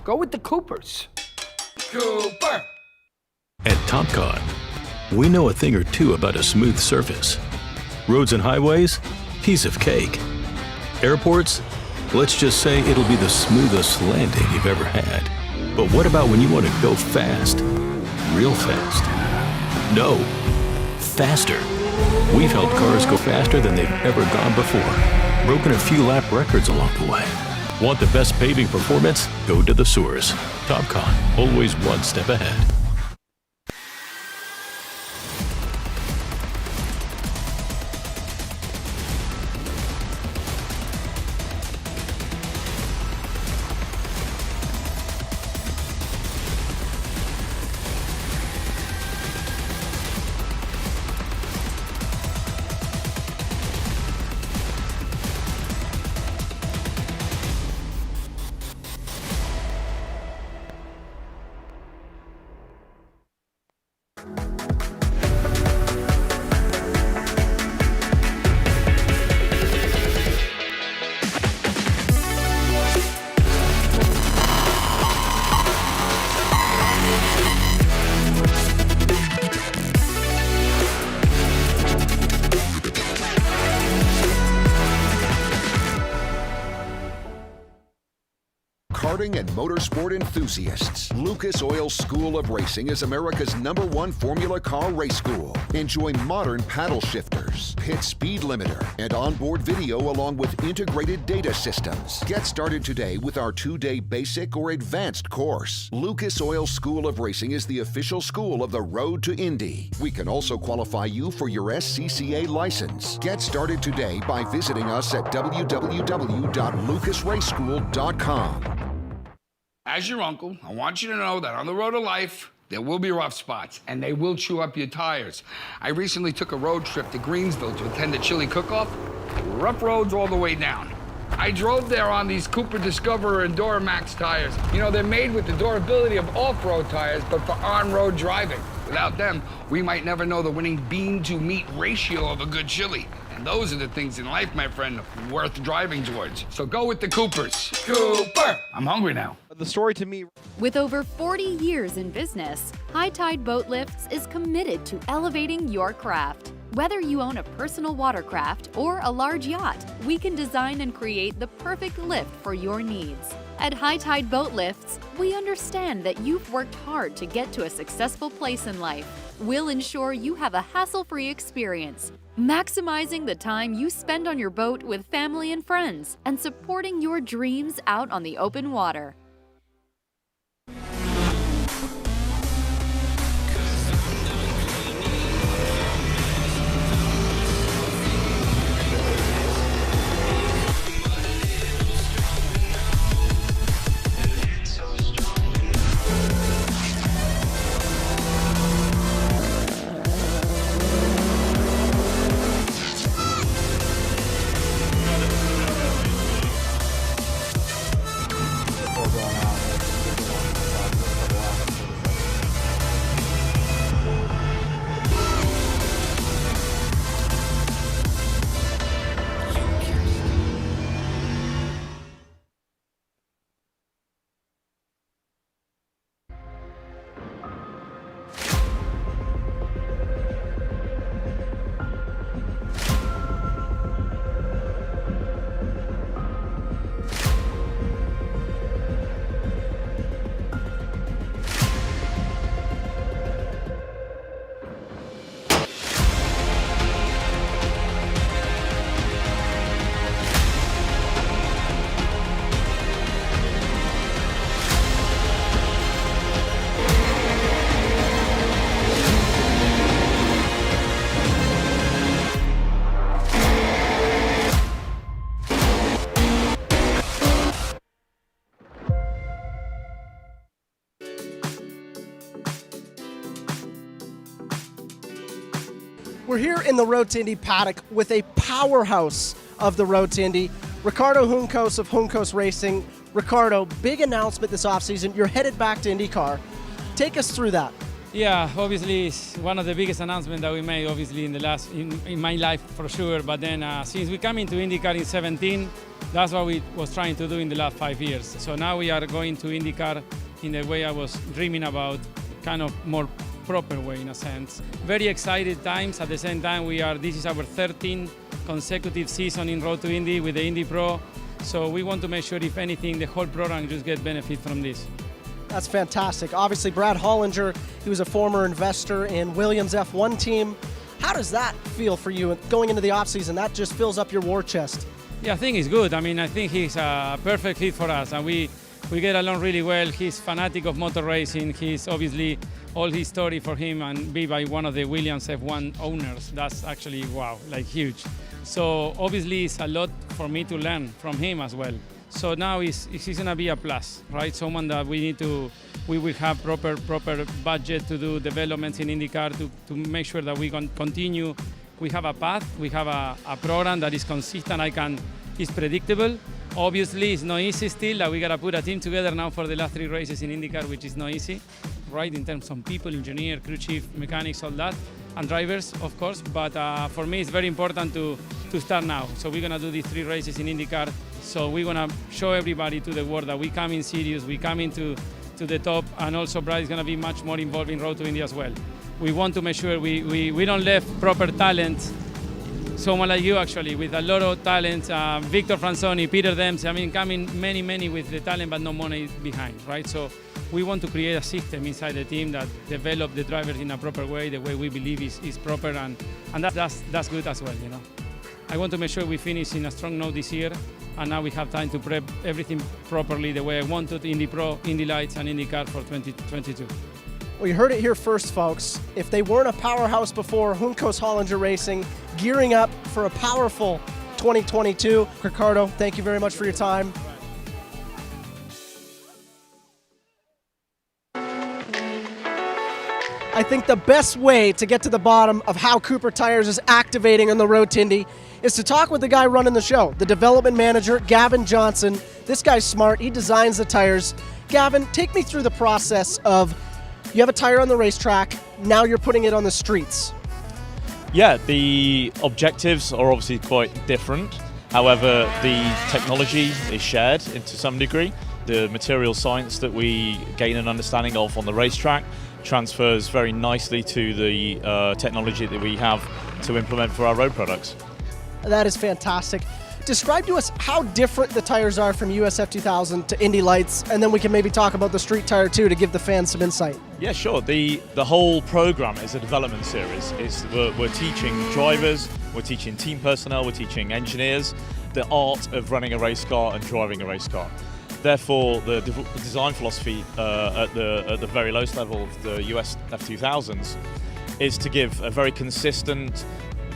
Go with the Coopers. Cooper! At TopCon, we know a thing or two about a smooth surface. Roads and highways, piece of cake. Airports, let's just say it'll be the smoothest landing you've ever had. But what about when you want to go fast? Real fast? No, faster. We've helped cars go faster than they've ever gone before. Broken a few lap records along the way. Want the best paving performance? Go to the source. TopCon, always one step ahead. Karting and motorsport enthusiasts, Lucas Oil School of Racing is America's #1 Formula Car race school. Enjoy modern paddle shifters, pit speed limiter, and onboard video along with integrated data systems. Get started today with our 2-day basic or advanced course. Lucas Oil School of Racing is the official school of the road to Indy. We can also qualify you for your SCCA license. Get started today by visiting us at www.lucasraceschool.com. As your uncle, I want you to know that on the road to life, there will be rough spots, and they will chew up your tires. I recently took a road trip to Greensville to attend a chili cook-off. Rough roads all the way down. I drove there on these Cooper Discoverer and Duramax tires. You know, they're made with the durability of off-road tires, but for on-road driving. Without them, we might never know the winning bean-to-meat ratio of a good chili. And those are the things in life, my friend, worth driving towards. So go with the Coopers. Cooper! I'm hungry now. The story to me. With over 40 years in business, High Tide Boat Lifts is committed to elevating your craft. Whether you own a personal watercraft or a large yacht, we can design and create the perfect lift for your needs. At High Tide Boat Lifts, we understand that you've worked hard to get to a successful place in life. We'll ensure you have a hassle-free experience, maximizing the time you spend on your boat with family and friends, and supporting your dreams out on the open water. We're here in the Road to Indy paddock with a powerhouse of the Road to Indy, Ricardo Juncos of Juncos Racing. Ricardo, big announcement this offseason. You're headed back to IndyCar. Take us through that. Yeah, obviously it's one of the biggest announcements that we made, obviously in my life for sure. But then since we came into IndyCar in 17, that's what we was trying to do in the last 5 years. So now we are going to IndyCar in the way I was dreaming about, kind of more proper way in a sense. Very excited times. At the same time, this is our 13th consecutive season in Road to Indy with the Indy Pro. So we want to make sure, if anything, the whole program just get benefit from this. That's fantastic. Obviously, Brad Hollinger, he was a former investor in Williams' F1 team. How does that feel for you going into the offseason? That just fills up your war chest. Yeah, I think he's good. I mean, I think he's a perfect fit for us, and we get along really well. He's fanatic of motor racing. He's obviously all his story for him and be by one of the Williams F1 owners. That's actually, wow, like huge. So obviously it's a lot for me to learn from him as well. So now he's going to be a plus, right? Someone that we will have proper budget to do developments in IndyCar to make sure that we can continue. We have a path, we have a program that is consistent, is predictable. Obviously, it's not easy still, that we got to put a team together now for the last 3 races in IndyCar, which is not easy, right? In terms of people, engineer, crew chief, mechanics, all that, and drivers, of course. But for me, it's very important to start now. So we're going to do these 3 races in IndyCar. So we're going to show everybody to the world that we come in serious, we come into the top, and also Brad is going to be much more involved in Road to Indy as well. We want to make sure we don't leave proper talent. Someone like you, actually, with a lot of talent, Victor Franzoni, Peter Dempsey, I mean, coming many with the talent but no money behind, right? So we want to create a system inside the team that develop the drivers in a proper way, the way we believe is proper, and that's good as well, you know. I want to make sure we finish in a strong note this year, and now we have time to prep everything properly the way I wanted, Indy Pro, Indy Lights, and IndyCar for 2022. Well, you heard it here first, folks. If they weren't a powerhouse before, Juncos Hollinger Racing gearing up for a powerful 2022. Ricardo, thank you very much for your time. I think the best way to get to the bottom of how Cooper Tires is activating on the road to Indy is to talk with the guy running the show, the development manager, Gavin Johnson. This guy's smart. He designs the tires. Gavin, take me through the process of you have a tire on the racetrack, now you're putting it on the streets. Yeah, the objectives are obviously quite different. However, the technology is shared to some degree. The material science that we gain an understanding of on the racetrack transfers very nicely to the technology that we have to implement for our road products. That is fantastic. Describe to us how different the tires are from USF 2000 to Indy Lights, and then we can maybe talk about the street tire too to give the fans some insight. Yeah, sure. The whole program is a development series. We're teaching drivers, we're teaching team personnel, we're teaching engineers the art of running a race car and driving a race car. Therefore, the design philosophy at the very lowest level of the USF 2000s is to give a very consistent,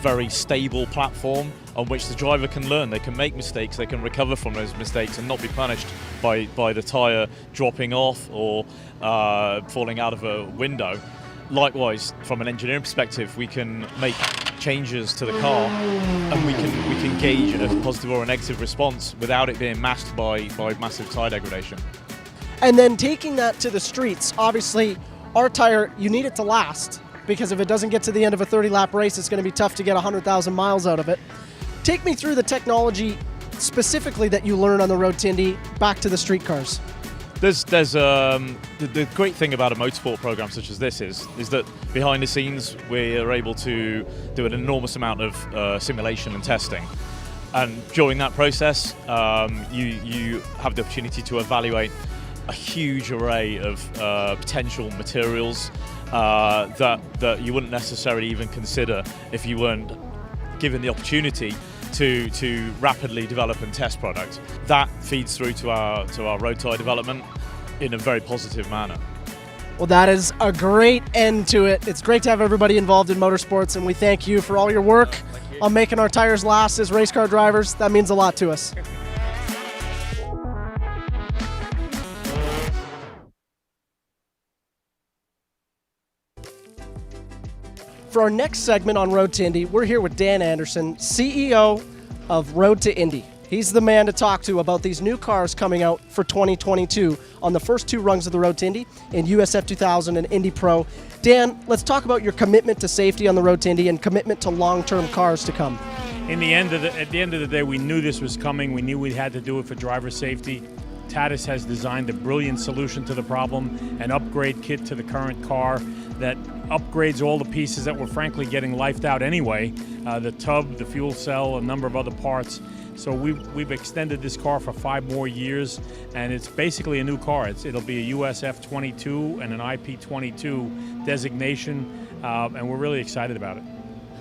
very stable platform on which the driver can learn. They can make mistakes, they can recover from those mistakes and not be punished by the tyre dropping off or falling out of a window. Likewise, from an engineering perspective, we can make changes to the car and we can gauge a positive or a negative response without it being masked by massive tyre degradation. And then taking that to the streets, obviously our tire, you need it to last, because if it doesn't get to the end of a 30-lap race, it's going to be tough to get 100,000 miles out of it. Take me through the technology specifically that you learn on the road to Indy back to the street cars. The great thing about a motorsport program such as this is that behind the scenes we are able to do an enormous amount of simulation and testing. And during that process, you have the opportunity to evaluate a huge array of potential materials that you wouldn't necessarily even consider if you weren't given the opportunity to rapidly develop and test product. That feeds through to our road tyre development in a very positive manner. Well, that is a great end to it. It's great to have everybody involved in motorsports, and we thank you for all your work on making our tires last as race car drivers. That means a lot to us. For our next segment on Road to Indy, we're here with Dan Anderson, CEO of Road to Indy. He's the man to talk to about these new cars coming out for 2022 on the first two rungs of the road to Indy in USF 2000 and Indy Pro. Dan, let's talk about your commitment to safety on the road to Indy and commitment to long-term cars to come. At the end of the day, we knew this was coming. We knew we had to do it for driver safety. Tatis has designed a brilliant solution to the problem, an upgrade kit to the current car that upgrades all the pieces that were frankly getting lifed out anyway, the tub, the fuel cell, a number of other parts. So we've extended this car for 5 more years, and it's basically a new car. It'll be a USF 22 and an IP 22 designation, and we're really excited about it.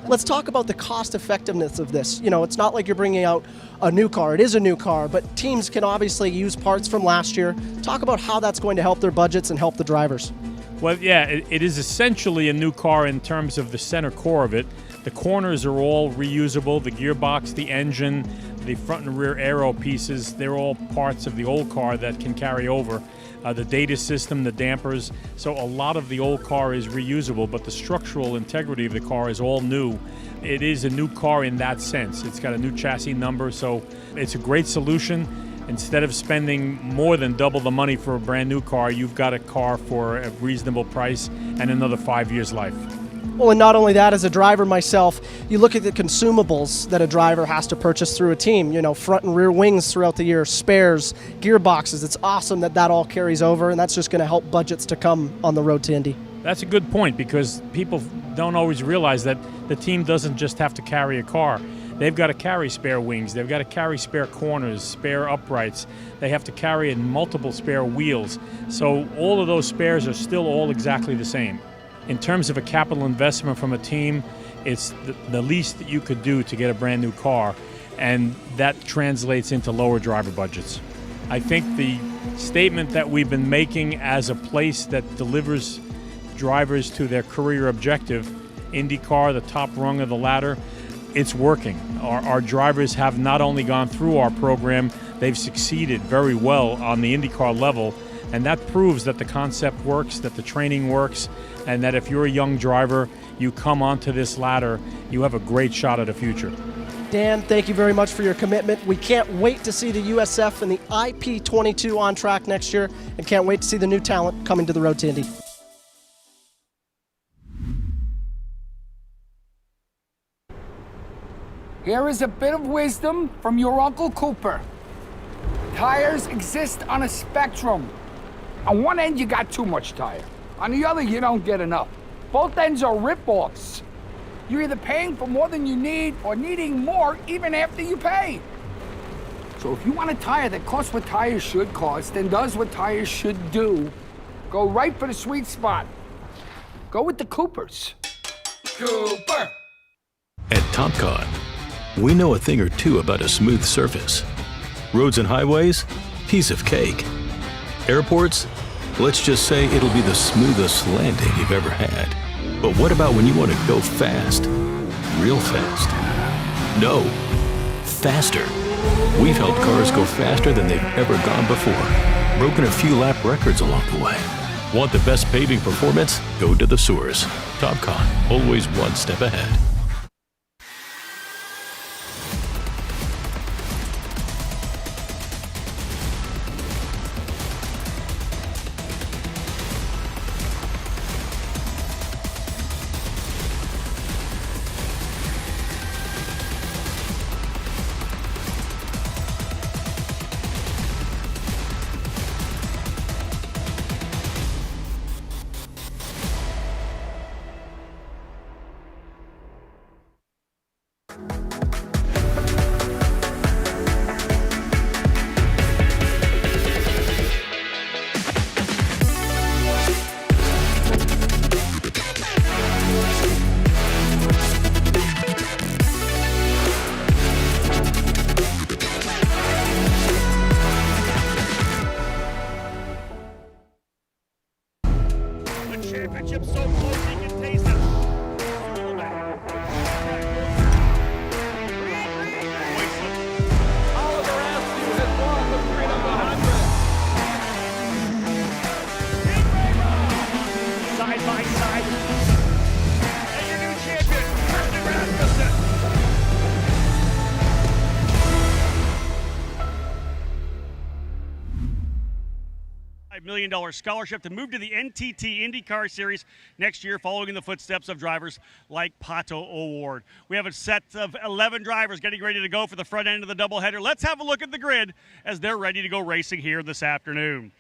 Let's talk about the cost effectiveness of this. You know, it's not like you're bringing out a new car. It is a new car, but teams can obviously use parts from last year. Talk about how that's going to help their budgets and help the drivers. Well, yeah, it is essentially a new car in terms of the center core of it. The corners are all reusable. The gearbox, the engine, the front and rear aero pieces, they're all parts of the old car that can carry over. The data system, the dampers, so a lot of the old car is reusable, but the structural integrity of the car is all new. It is a new car in that sense. It's got a new chassis number, so it's a great solution. Instead of spending more than double the money for a brand new car, you've got a car for a reasonable price and another 5 years life. Well, and not only that, as a driver myself, you look at the consumables that a driver has to purchase through a team, you know, front and rear wings throughout the year, spares, gearboxes. It's awesome that that all carries over, and that's just going to help budgets to come on the road to Indy. That's a good point, because people don't always realize that the team doesn't just have to carry a car. They've got to carry spare wings. They've got to carry spare corners, spare uprights. They have to carry in multiple spare wheels. So all of those spares are still all exactly the same. In terms of a capital investment from a team, it's the least that you could do to get a brand new car, and that translates into lower driver budgets. I think the statement that we've been making as a place that delivers drivers to their career objective, IndyCar, the top rung of the ladder, it's working. Our drivers have not only gone through our program, they've succeeded very well on the IndyCar level, and that proves that the concept works, that the training works, and that if you're a young driver, you come onto this ladder, you have a great shot at a future. Dan, thank you very much for your commitment. We can't wait to see the USF and the IP22 on track next year, and can't wait to see the new talent coming to the road to Indy. Here is a bit of wisdom from your Uncle Cooper. Tires exist on a spectrum. On one end, you got too much tire. On the other, you don't get enough. Both ends are rip-offs. You're either paying for more than you need or needing more even after you pay. So if you want a tire that costs what tires should cost and does what tires should do, go right for the sweet spot. Go with the Coopers. Cooper. At TopCon, we know a thing or two about a smooth surface. Roads and highways, piece of cake. Airports, let's just say it'll be the smoothest landing you've ever had. But what about when you want to go fast? Real fast? No, faster. We've helped cars go faster than they've ever gone before. Broken a few lap records along the way. Want the best paving performance? Go to the source. TopCon, always one step ahead. Championship so close you can taste it. Oliver Askew has won the Freedom 100. Side by side. And your new champion, Bernie Rasmussen. million scholarship to move to the NTT IndyCar Series next year, following in the footsteps of drivers like Pato O'Ward. We have a set of 11 drivers getting ready to go for the front end of the doubleheader. Let's have a look at the grid as they're ready to go racing here this afternoon.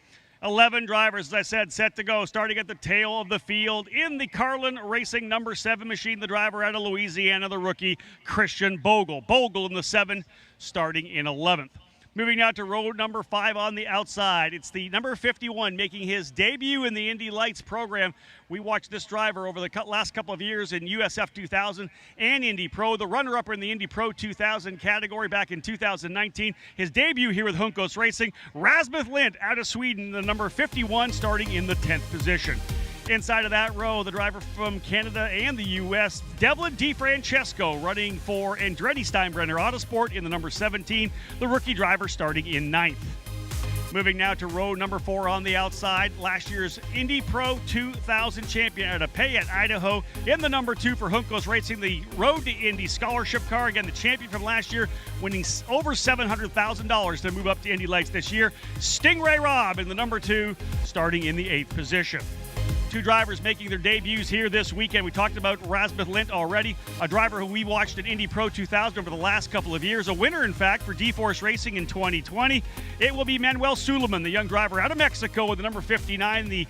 11 drivers, as I said, set to go, starting at the tail of the field in the Carlin Racing number 7 machine, the driver out of Louisiana, the rookie Christian Bogle. Bogle in the 7, starting in 11th. Moving now to row number 5 on the outside. It's the number 51 making his debut in the Indy Lights program. We watched this driver over the last couple of years in USF 2000 and Indy Pro, the runner-up in the Indy Pro 2000 category back in 2019. His debut here with Juncos Racing, Rasmus Lind out of Sweden, the number 51, starting in the 10th position. Inside of that row, the driver from Canada and the U.S., Devlin DiFrancesco, running for Andretti Steinbrenner Autosport in the number 17, the rookie driver starting in 9th. Moving now to row number 4 on the outside, last year's Indy Pro 2000 champion out of Payette, Idaho, in the number 2 for Juncos Racing, the Road to Indy scholarship car. Again, the champion from last year, winning over $700,000 to move up to Indy Lights this year. Stingray Robb in the number 2, starting in the 8th position. 2 drivers making their debuts here this weekend. We talked about Rasmus Lind already, a driver who we watched at Indy Pro 2000 over the last couple of years, a winner, in fact, for D-Force Racing in 2020. It will be Manuel Suleiman, the young driver out of Mexico with the number 59, the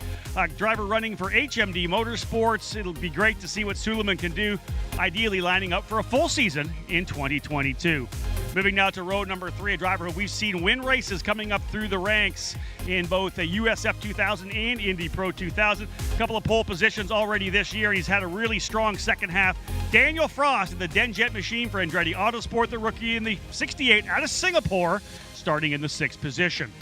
driver running for HMD Motorsports. It'll be great to see what Suleiman can do, ideally lining up for a full season in 2022. Moving now to row number 3, a driver who we've seen win races coming up through the ranks in both the USF 2000 and Indy Pro 2000. A couple of pole positions already this year. He's had a really strong second half. Daniel Frost in the Denjet machine for Andretti Autosport, the rookie in the 68 out of Singapore, starting in the 6th position.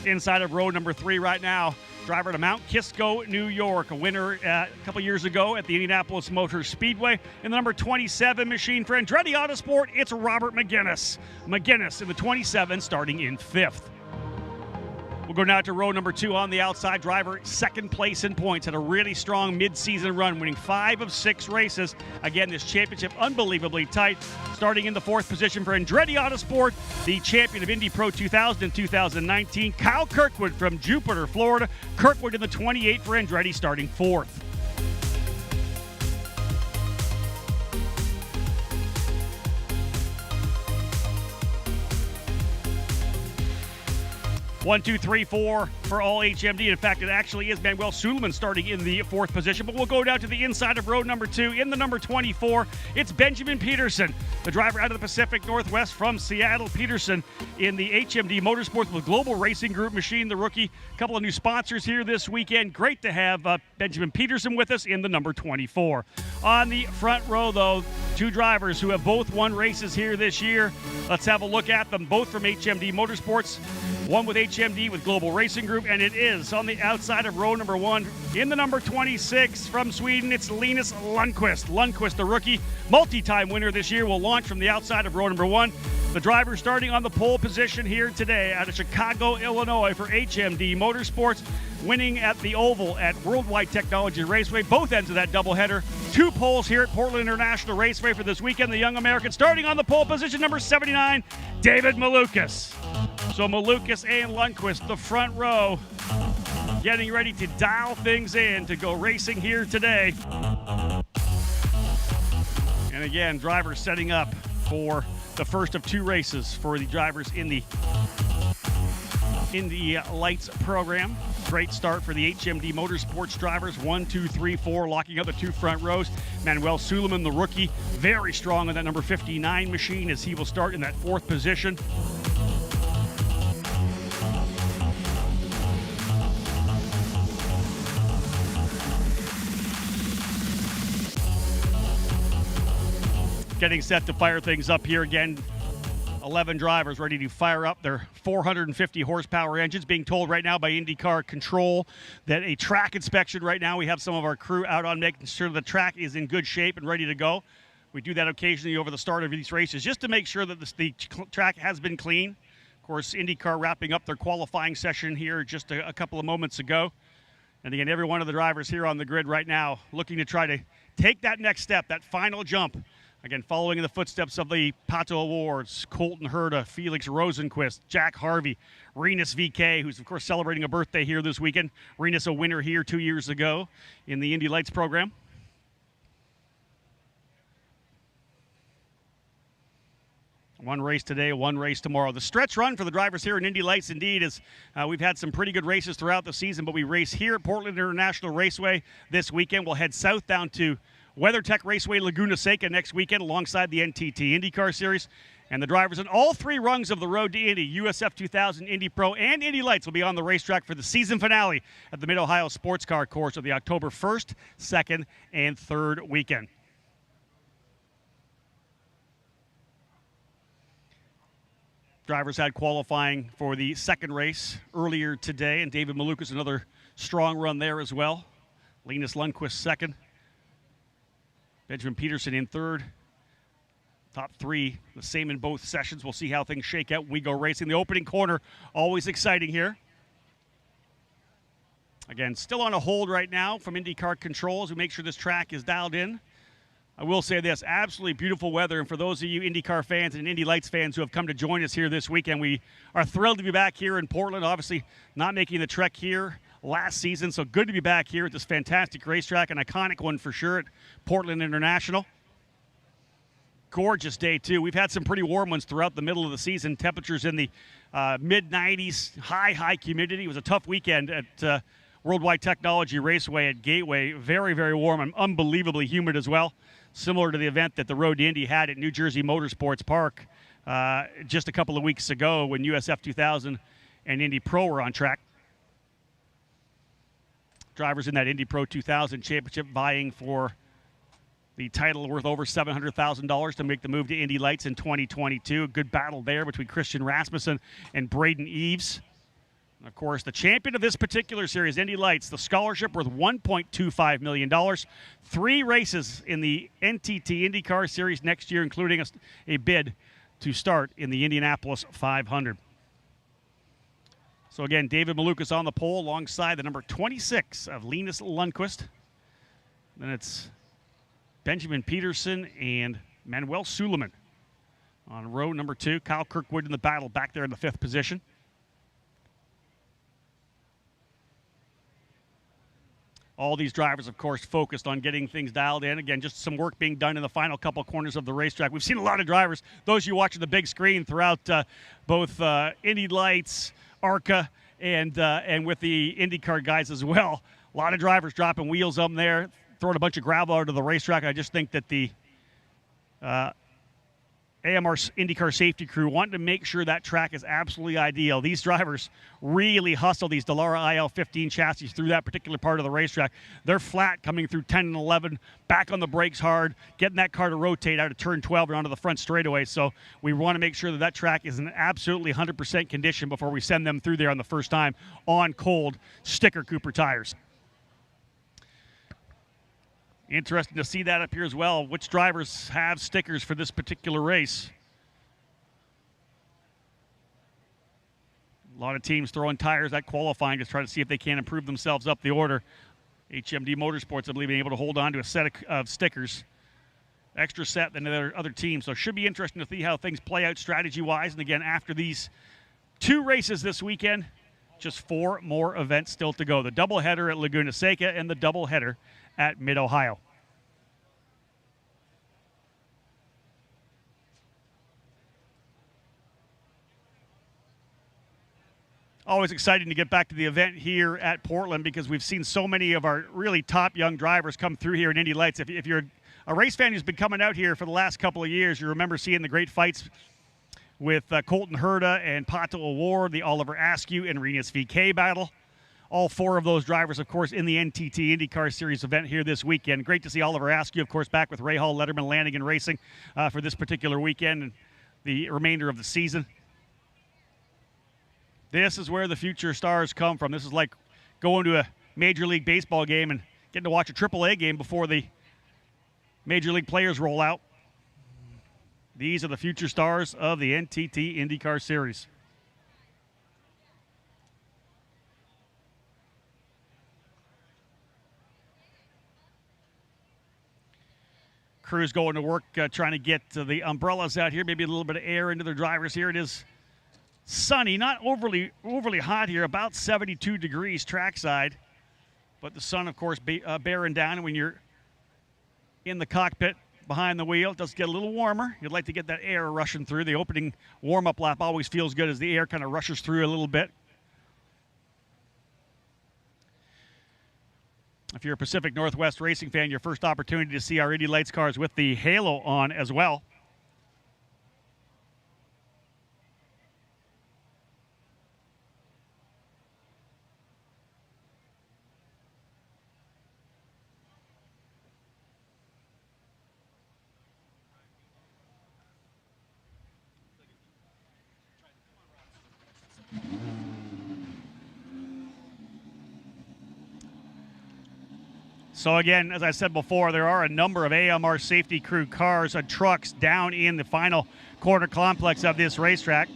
Inside of row number 3 right now, driver to Mount Kisco, New York, a winner a couple years ago at the Indianapolis Motor Speedway. In the number 27 machine for Andretti Autosport, it's Robert McGinnis. McGinnis in the 27, starting in 5th. We'll go now to row number 2 on the outside. Driver second place in points, had a really strong mid-season run, winning 5 of 6 races. Again, this championship unbelievably tight. Starting in the 4th position for Andretti Autosport, the champion of Indy Pro 2000 and 2019, Kyle Kirkwood from Jupiter, Florida. Kirkwood in the 28 for Andretti, starting 4th. One, two, three, 4 for all HMD. In fact, it actually is Manuel Suleiman starting in the 4th position. But we'll go down to the inside of row number 2. In the number 24, it's Benjamin Peterson, the driver out of the Pacific Northwest from Seattle. Peterson in the HMD Motorsports with Global Racing Group machine, the rookie. A couple of new sponsors here this weekend. Great to have Benjamin Peterson with us in the number 24. On the front row, though, 2 drivers who have both won races here this year. Let's have a look at them, both from HMD Motorsports. One with HMD with Global Racing Group, and it is on the outside of row number 1. In the number 26 from Sweden, it's Linus Lundqvist. Lundqvist, the rookie, multi-time winner this year, will launch from the outside of row number 1. The driver starting on the pole position here today out of Chicago, Illinois for HMD Motorsports, winning at the Oval at Worldwide Technology Raceway, both ends of that doubleheader. 2 poles here at Portland International Raceway for this weekend. The young American starting on the pole position, number 79, David Malukas. So Malukas and Lundqvist, the front row, getting ready to dial things in to go racing here today. And again, drivers setting up for the first of 2 races for the drivers in the Lights program. Great start for the HMD Motorsports drivers. 1, 2, 3, 4, locking up the 2 front rows. Manuel Suleiman, the rookie, very strong on that number 59 machine as he will start in that 4th position. Getting set to fire things up here again. 11 drivers ready to fire up their 450 horsepower engines. Being told right now by IndyCar Control that a track inspection right now, we have some of our crew out on making sure the track is in good shape and ready to go. We do that occasionally over the start of these races just to make sure that the track has been clean. Of course, IndyCar wrapping up their qualifying session here just a couple of moments ago. And again, every one of the drivers here on the grid right now looking to try to take that next step, that final jump Again, following in the footsteps of the Pato Awards, Colton Herta, Felix Rosenquist, Jack Harvey, Renus VK, who's, of course, celebrating a birthday here this weekend. Renus, a winner here 2 years ago in the Indy Lights program. One race today, one race tomorrow. The stretch run for the drivers here in Indy Lights, indeed, is we've had some pretty good races throughout the season, but we race here at Portland International Raceway this weekend. We'll head south down to WeatherTech Raceway Laguna Seca next weekend alongside the NTT IndyCar Series. And the drivers in all three rungs of the road to Indy, USF 2000, Indy Pro, and Indy Lights will be on the racetrack for the season finale at the Mid-Ohio Sports Car Course of the October 1st, 2nd, and 3rd weekend. Drivers had qualifying for the second race earlier today, and David Malukas another strong run there as well. Linus Lundqvist second. Benjamin Peterson in third. Top three, the same in both sessions. We'll see how things shake out when we go racing. The opening corner, always exciting here. Again, still on a hold right now from IndyCar Control as we make sure this track is dialed in. I will say this, absolutely beautiful weather, and for those of you IndyCar fans and Indy Lights fans who have come to join us here this weekend, we are thrilled to be back here in Portland, obviously not making the trek here last season, so good to be back here at this fantastic racetrack, an iconic one for sure at Portland International. Gorgeous day, too. We've had some pretty warm ones throughout the middle of the season. Temperatures in the mid-90s, high humidity. It was a tough weekend at Worldwide Technology Raceway at Gateway. Very, very warm and unbelievably humid as well, similar to the event that the Road to Indy had at New Jersey Motorsports Park just a couple of weeks ago when USF 2000 and Indy Pro were on track. Drivers in that Indy Pro 2000 championship vying for the title worth over $700,000 to make the move to Indy Lights in 2022. A good battle there between Christian Rasmussen and Braden Eves. And of course, the champion of this particular series, Indy Lights, the scholarship worth $1.25 million. 3 races in the NTT IndyCar Series next year, including a bid to start in the Indianapolis 500. So again, David Malukas on the pole alongside the number 26 of Linus Lundqvist. Then it's Benjamin Peterson and Manuel Suleiman on row number 2. Kyle Kirkwood in the battle back there in the 5th position. All these drivers, of course, focused on getting things dialed in. Again, just some work being done in the final couple corners of the racetrack. We've seen a lot of drivers, those of you watching the big screen throughout both Indy Lights, ARCA, and with the IndyCar guys as well. A lot of drivers dropping wheels up there, throwing a bunch of gravel out of the racetrack. I just think that the AMR IndyCar safety crew wanted to make sure that track is absolutely ideal. These drivers really hustle these Dallara IL-15 chassis through that particular part of the racetrack. They're flat coming through 10 and 11, back on the brakes hard, getting that car to rotate out of turn 12 and onto the front straightaway. So we want to make sure that that track is in absolutely 100% condition before we send them through there on the first time on cold sticker Cooper tires. Interesting to see that up here as well. Which drivers have stickers for this particular race? A lot of teams throwing tires at qualifying to try to see if they can improve themselves up the order. HMD Motorsports, I believe, being able to hold on to a set of stickers. Extra set than other teams. So it should be interesting to see how things play out strategy-wise. And again, after these 2 races this weekend, just 4 more events still to go. The doubleheader at Laguna Seca and the doubleheader at Mid-Ohio. Always exciting to get back to the event here at Portland because we've seen so many of our really top young drivers come through here in Indy Lights. If you're a race fan who's been coming out here for the last couple of years, you remember seeing the great fights with Colton Herta and Pato Award, the Oliver Askew and Renus VK battle. All 4 of those drivers, of course, in the NTT IndyCar Series event here this weekend. Great to see Oliver Askew, of course, back with Ray Hall, Letterman, Lanigan Racing for this particular weekend and the remainder of the season. This is where the future stars come from. This is like going to a Major League Baseball game and getting to watch a AAA game before the Major League players roll out. These are the future stars of the NTT IndyCar Series. Crews going to work trying to get the umbrellas out here, maybe a little bit of air into their drivers here. It is sunny, not overly hot here, about 72 degrees trackside. But the sun, of course, bearing down. And when you're in the cockpit behind the wheel, it does get a little warmer. You'd like to get that air rushing through. The opening warm-up lap always feels good as the air kind of rushes through a little bit. If you're a Pacific Northwest racing fan, your first opportunity to see our Indy Lights cars with the halo on as well. So again, as I said before, there are a number of AMR safety crew cars and trucks down in the final quarter complex of this racetrack.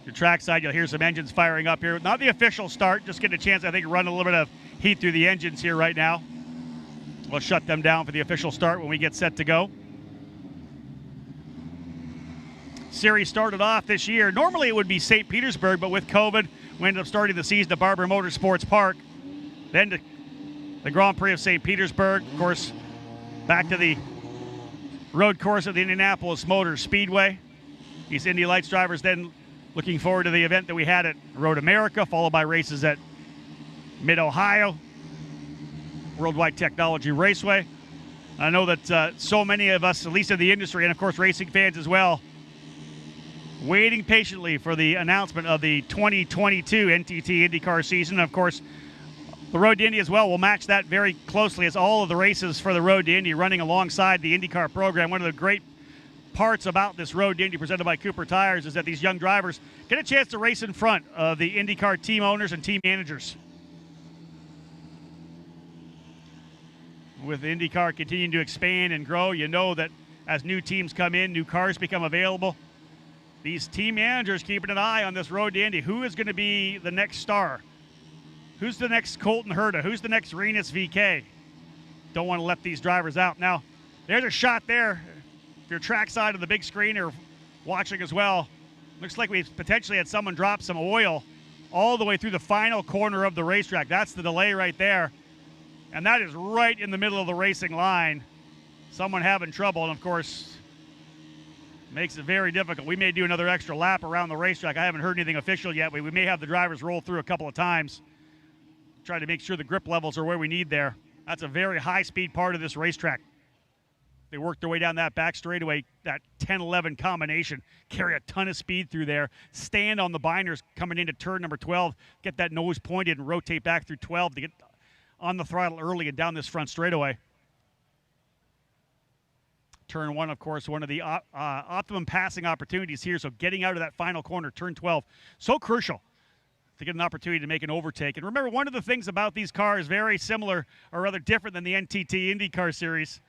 Your trackside, you'll hear some engines firing up here. Not the official start, just getting a chance, I think, to run a little bit of heat through the engines here right now. We'll shut them down for the official start when we get set to go. Series started off this year. Normally it would be St. Petersburg, but with COVID, we ended up starting the season at Barber Motorsports Park. Then to the Grand Prix of St. Petersburg, of course, back to the road course of the Indianapolis Motor Speedway. These Indy Lights drivers then looking forward to the event that we had at Road America, followed by races at Mid-Ohio, Worldwide Technology Raceway. I know that so many of us, at least in the industry, and of course racing fans as well, waiting patiently for the announcement of the 2022 NTT IndyCar season. Of course, the Road to Indy as well will match that very closely, as all of the races for the Road to Indy running alongside the IndyCar program. One of the great parts about this Road to Indy presented by Cooper Tires is that these young drivers get a chance to race in front of the IndyCar team owners and team managers. With IndyCar continuing to expand and grow, you know that as new teams come in, new cars become available, these team managers keeping an eye on this Road to Indy. Who is going to be the next star? Who's the next Colton Herta? Who's the next Renus VK? Don't want to let these drivers out. Now, there's a shot there. If you're trackside of the big screen or watching as well, looks like we've potentially had someone drop some oil all the way through the final corner of the racetrack. That's the delay right there. And that is right in the middle of the racing line. Someone having trouble, and of course, makes it very difficult. We may do another extra lap around the racetrack. I haven't heard anything official yet. We may have the drivers roll through a couple of times. Try to make sure the grip levels are where we need there. That's a very high-speed part of this racetrack. They work their way down that back straightaway, that 10-11 combination, carry a ton of speed through there, stand on the binders coming into turn number 12, get that nose pointed and rotate back through 12 to get on the throttle early and down this front straightaway. Turn 1, of course, one of the optimum passing opportunities here, so getting out of that final corner, turn 12, so crucial to get an opportunity to make an overtake. And remember, one of the things about these cars very similar or rather different than the NTT IndyCar series.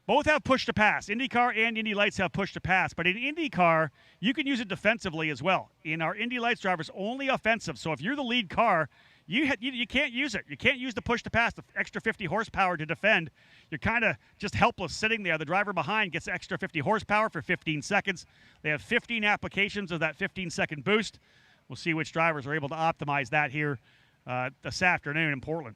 Both have push to pass. IndyCar and Indy Lights have push to pass. But in IndyCar, you can use it defensively as well. In our Indy Lights drivers, only offensive. So if you're the lead car, you can't use it. You can't use the push to pass, the extra 50 horsepower to defend. You're kind of just helpless sitting there. The driver behind gets extra 50 horsepower for 15 seconds. They have 15 applications of that 15-second boost. We'll see which drivers are able to optimize that here this afternoon in Portland.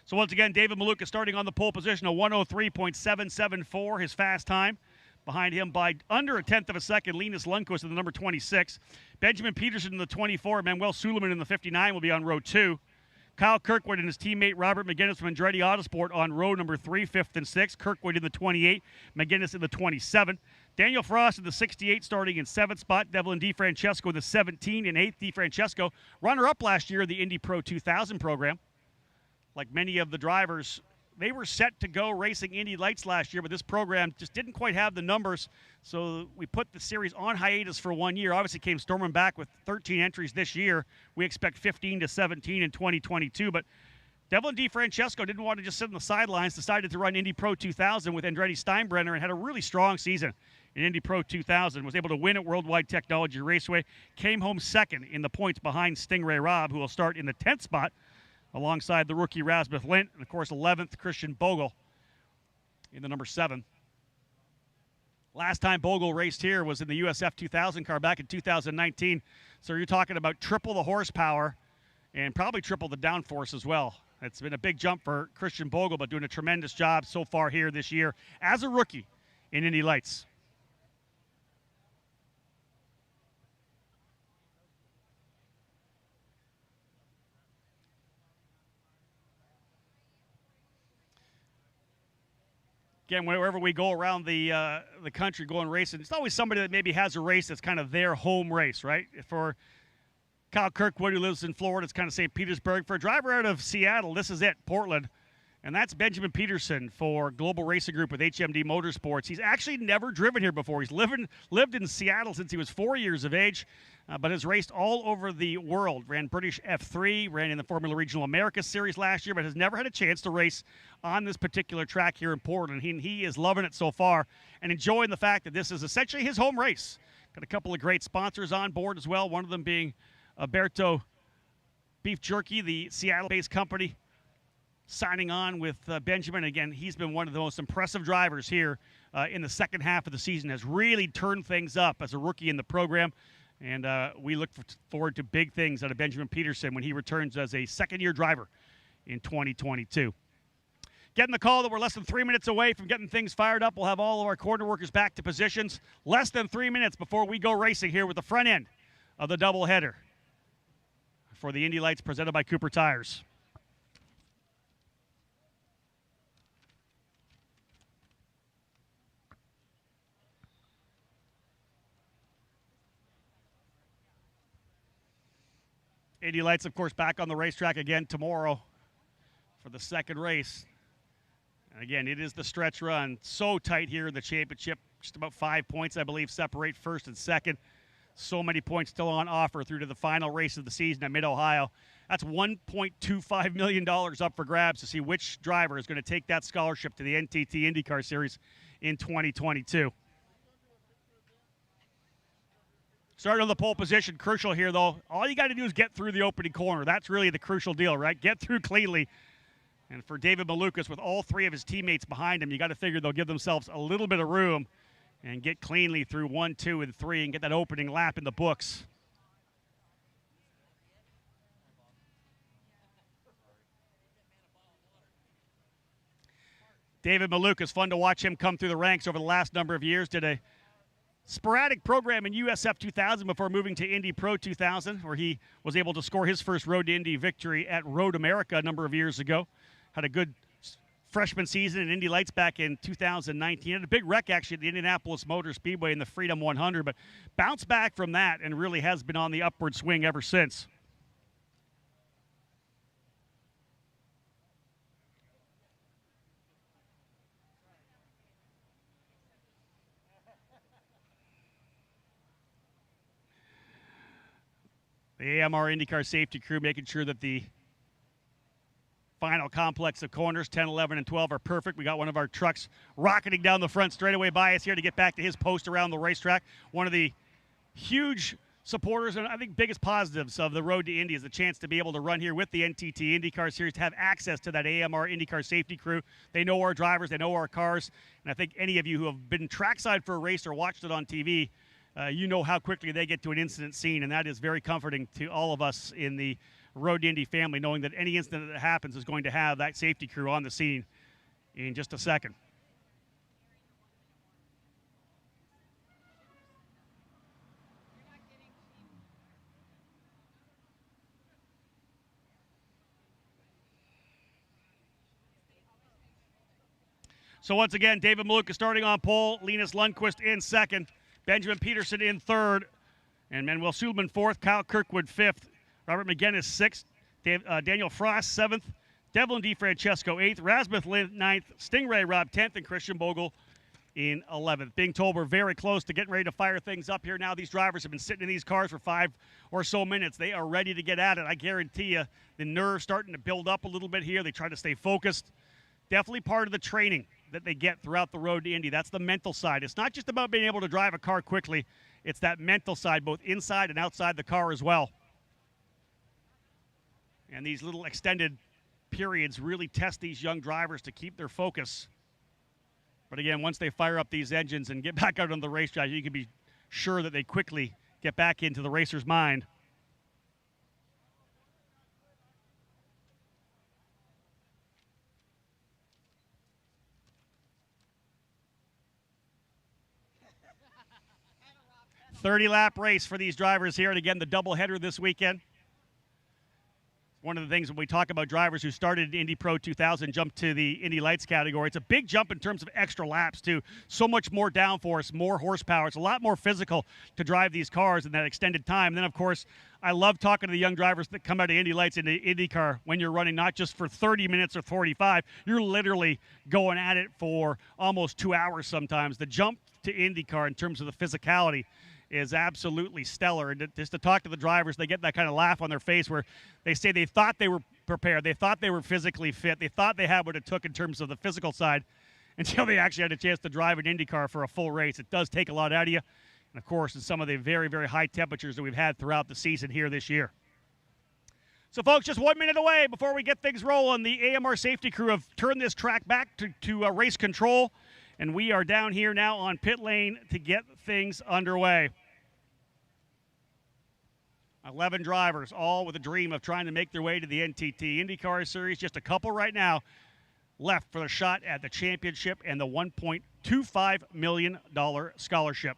So once again, David Maluka starting on the pole position, a 103.774, his fast time. Behind him by under a tenth of a second, Linus Lundqvist in the number 26. Benjamin Peterson in the 24. Manuel Suleiman in the 59 will be on row 2. Kyle Kirkwood and his teammate Robert McGinnis from Andretti Autosport on row number 3, 5th and 6th. Kirkwood in the 28, McGinnis in the 27. Daniel Frost in the 68 starting in 7th spot. Devlin DeFrancesco in the 17 and 8th. DeFrancesco, runner-up last year in the Indy Pro 2000 program. Like many of the drivers, they were set to go racing Indy Lights last year, but this program just didn't quite have the numbers, so we put the series on hiatus for 1 year. Obviously came storming back with 13 entries this year. We expect 15 to 17 in 2022, but Devlin DeFrancesco didn't want to just sit on the sidelines, decided to run Indy Pro 2000 with Andretti Steinbrenner and had a really strong season. in Indy Pro 2000, was able to win at Worldwide Technology Raceway, came home second in the points behind Stingray Robb, who will start in the 10th spot alongside the rookie Rasmuth Lint, and of course 11th Christian Bogle in the number 7. Last time Bogle raced here was in the USF 2000 car back in 2019, so you're talking about triple the horsepower and probably triple the downforce as well. It's been a big jump for Christian Bogle, but doing a tremendous job so far here this year as a rookie in Indy Lights. Again, wherever we go around the country going racing, it's always somebody that maybe has a race that's kind of their home race, right? For Kyle Kirkwood, who lives in Florida, it's kind of St. Petersburg. For a driver out of Seattle, this is it, Portland. And that's Benjamin Peterson for Global Racing Group with HMD Motorsports. He's actually never driven here before. He's lived in Seattle since he was 4 years of age, but has raced all over the world. Ran British F3, ran in the Formula Regional Americas Series last year, but has never had a chance to race on this particular track here in Portland. He is loving it so far and enjoying the fact that this is essentially his home race. Got a couple of great sponsors on board as well, one of them being Berto Beef Jerky, the Seattle-based company, signing on with Benjamin. Again, he's been one of the most impressive drivers here in the second half of the season, has really turned things up as a rookie in the program. And we look forward to big things out of Benjamin Peterson when he returns as a second-year driver in 2022. Getting the call that we're less than 3 minutes away from getting things fired up. We'll have all of our corner workers back to positions. Less than 3 minutes before we go racing here with the front end of the doubleheader for the Indy Lights presented by Cooper Tires. Indy Lights, of course, back on the racetrack again tomorrow for the second race. And again, it is the stretch run. So tight here in the championship. Just about 5 points, I believe, separate first and second. So many points still on offer through to the final race of the season at Mid-Ohio. That's $1.25 million up for grabs to see which driver is going to take that scholarship to the NTT IndyCar Series in 2022. Starting on the pole position, crucial here, though. All you got to do is get through the opening corner. That's really the crucial deal, right? Get through cleanly. And for David Malukas, with all three of his teammates behind him, you got to figure they'll give themselves a little bit of room and get cleanly through 1, 2, and 3 and get that opening lap in the books. David Malukas, fun to watch him come through the ranks over the last number of years. Did a sporadic program in USF 2000 before moving to Indy Pro 2000, where he was able to score his first Road to Indy victory at Road America a number of years ago. Had a good freshman season in Indy Lights back in 2019. Had a big wreck, actually, at the Indianapolis Motor Speedway in the Freedom 100, but bounced back from that and really has been on the upward swing ever since. The AMR IndyCar safety crew making sure that the final complex of corners, 10, 11, and 12, are perfect. We got one of our trucks rocketing down the front straightaway by us here to get back to his post around the racetrack. One of the huge supporters and I think biggest positives of the Road to Indy is the chance to be able to run here with the NTT IndyCar Series, to have access to that AMR IndyCar safety crew. They know our drivers, they know our cars, and I think any of you who have been trackside for a race or watched it on TV, you know how quickly they get to an incident scene, and that is very comforting to all of us in the Road to Indy family, knowing that any incident that happens is going to have that safety crew on the scene in just a second. So once again, David Malukas starting on pole, Linus Lundqvist in second, Benjamin Peterson in third, and Manuel Sulman fourth, Kyle Kirkwood fifth, Robert McGinnis sixth, Daniel Frost seventh, Devlin DeFrancesco eighth, Rasmuth Lint ninth, Stingray Robb 10th, and Christian Bogle in 11th. Being told we're very close to getting ready to fire things up here now. These drivers have been sitting in these cars for 5 or so minutes. They are ready to get at it. I guarantee you the nerves starting to build up a little bit here. They try to stay focused. Definitely part of the training that they get throughout the road to Indy. That's the mental side. It's not just about being able to drive a car quickly. It's that mental side, both inside and outside the car as well. And these little extended periods really test these young drivers to keep their focus. But again, once they fire up these engines and get back out on the racetrack, you can be sure that they quickly get back into the racer's mind. .30-lap race for these drivers here. And again, the doubleheader this weekend. One of the things when we talk about drivers who started in Indy Pro 2000 jumped to the Indy Lights category, it's a big jump in terms of extra laps too. So much more downforce, more horsepower. It's a lot more physical to drive these cars in that extended time. And then, of course, I love talking to the young drivers that come out of Indy Lights into IndyCar when you're running not just for 30 minutes or 45. You're literally going at it for almost 2 hours sometimes. The jump to IndyCar in terms of the physicality is absolutely stellar. And just to talk to the drivers, they get that kind of laugh on their face where they say they thought they were prepared. They thought they were physically fit. They thought they had what it took in terms of the physical side until they actually had a chance to drive an IndyCar for a full race. It does take a lot out of you. And, of course, in some of the very, very high temperatures that we've had throughout the season here this year. So, folks, just 1 minute away before we get things rolling. The AMR safety crew have turned this track back to race control. And we are down here now on pit lane to get things underway. 11 drivers, all with a dream of trying to make their way to the NTT IndyCar Series. Just a couple right now left for the shot at the championship and the $1.25 million scholarship.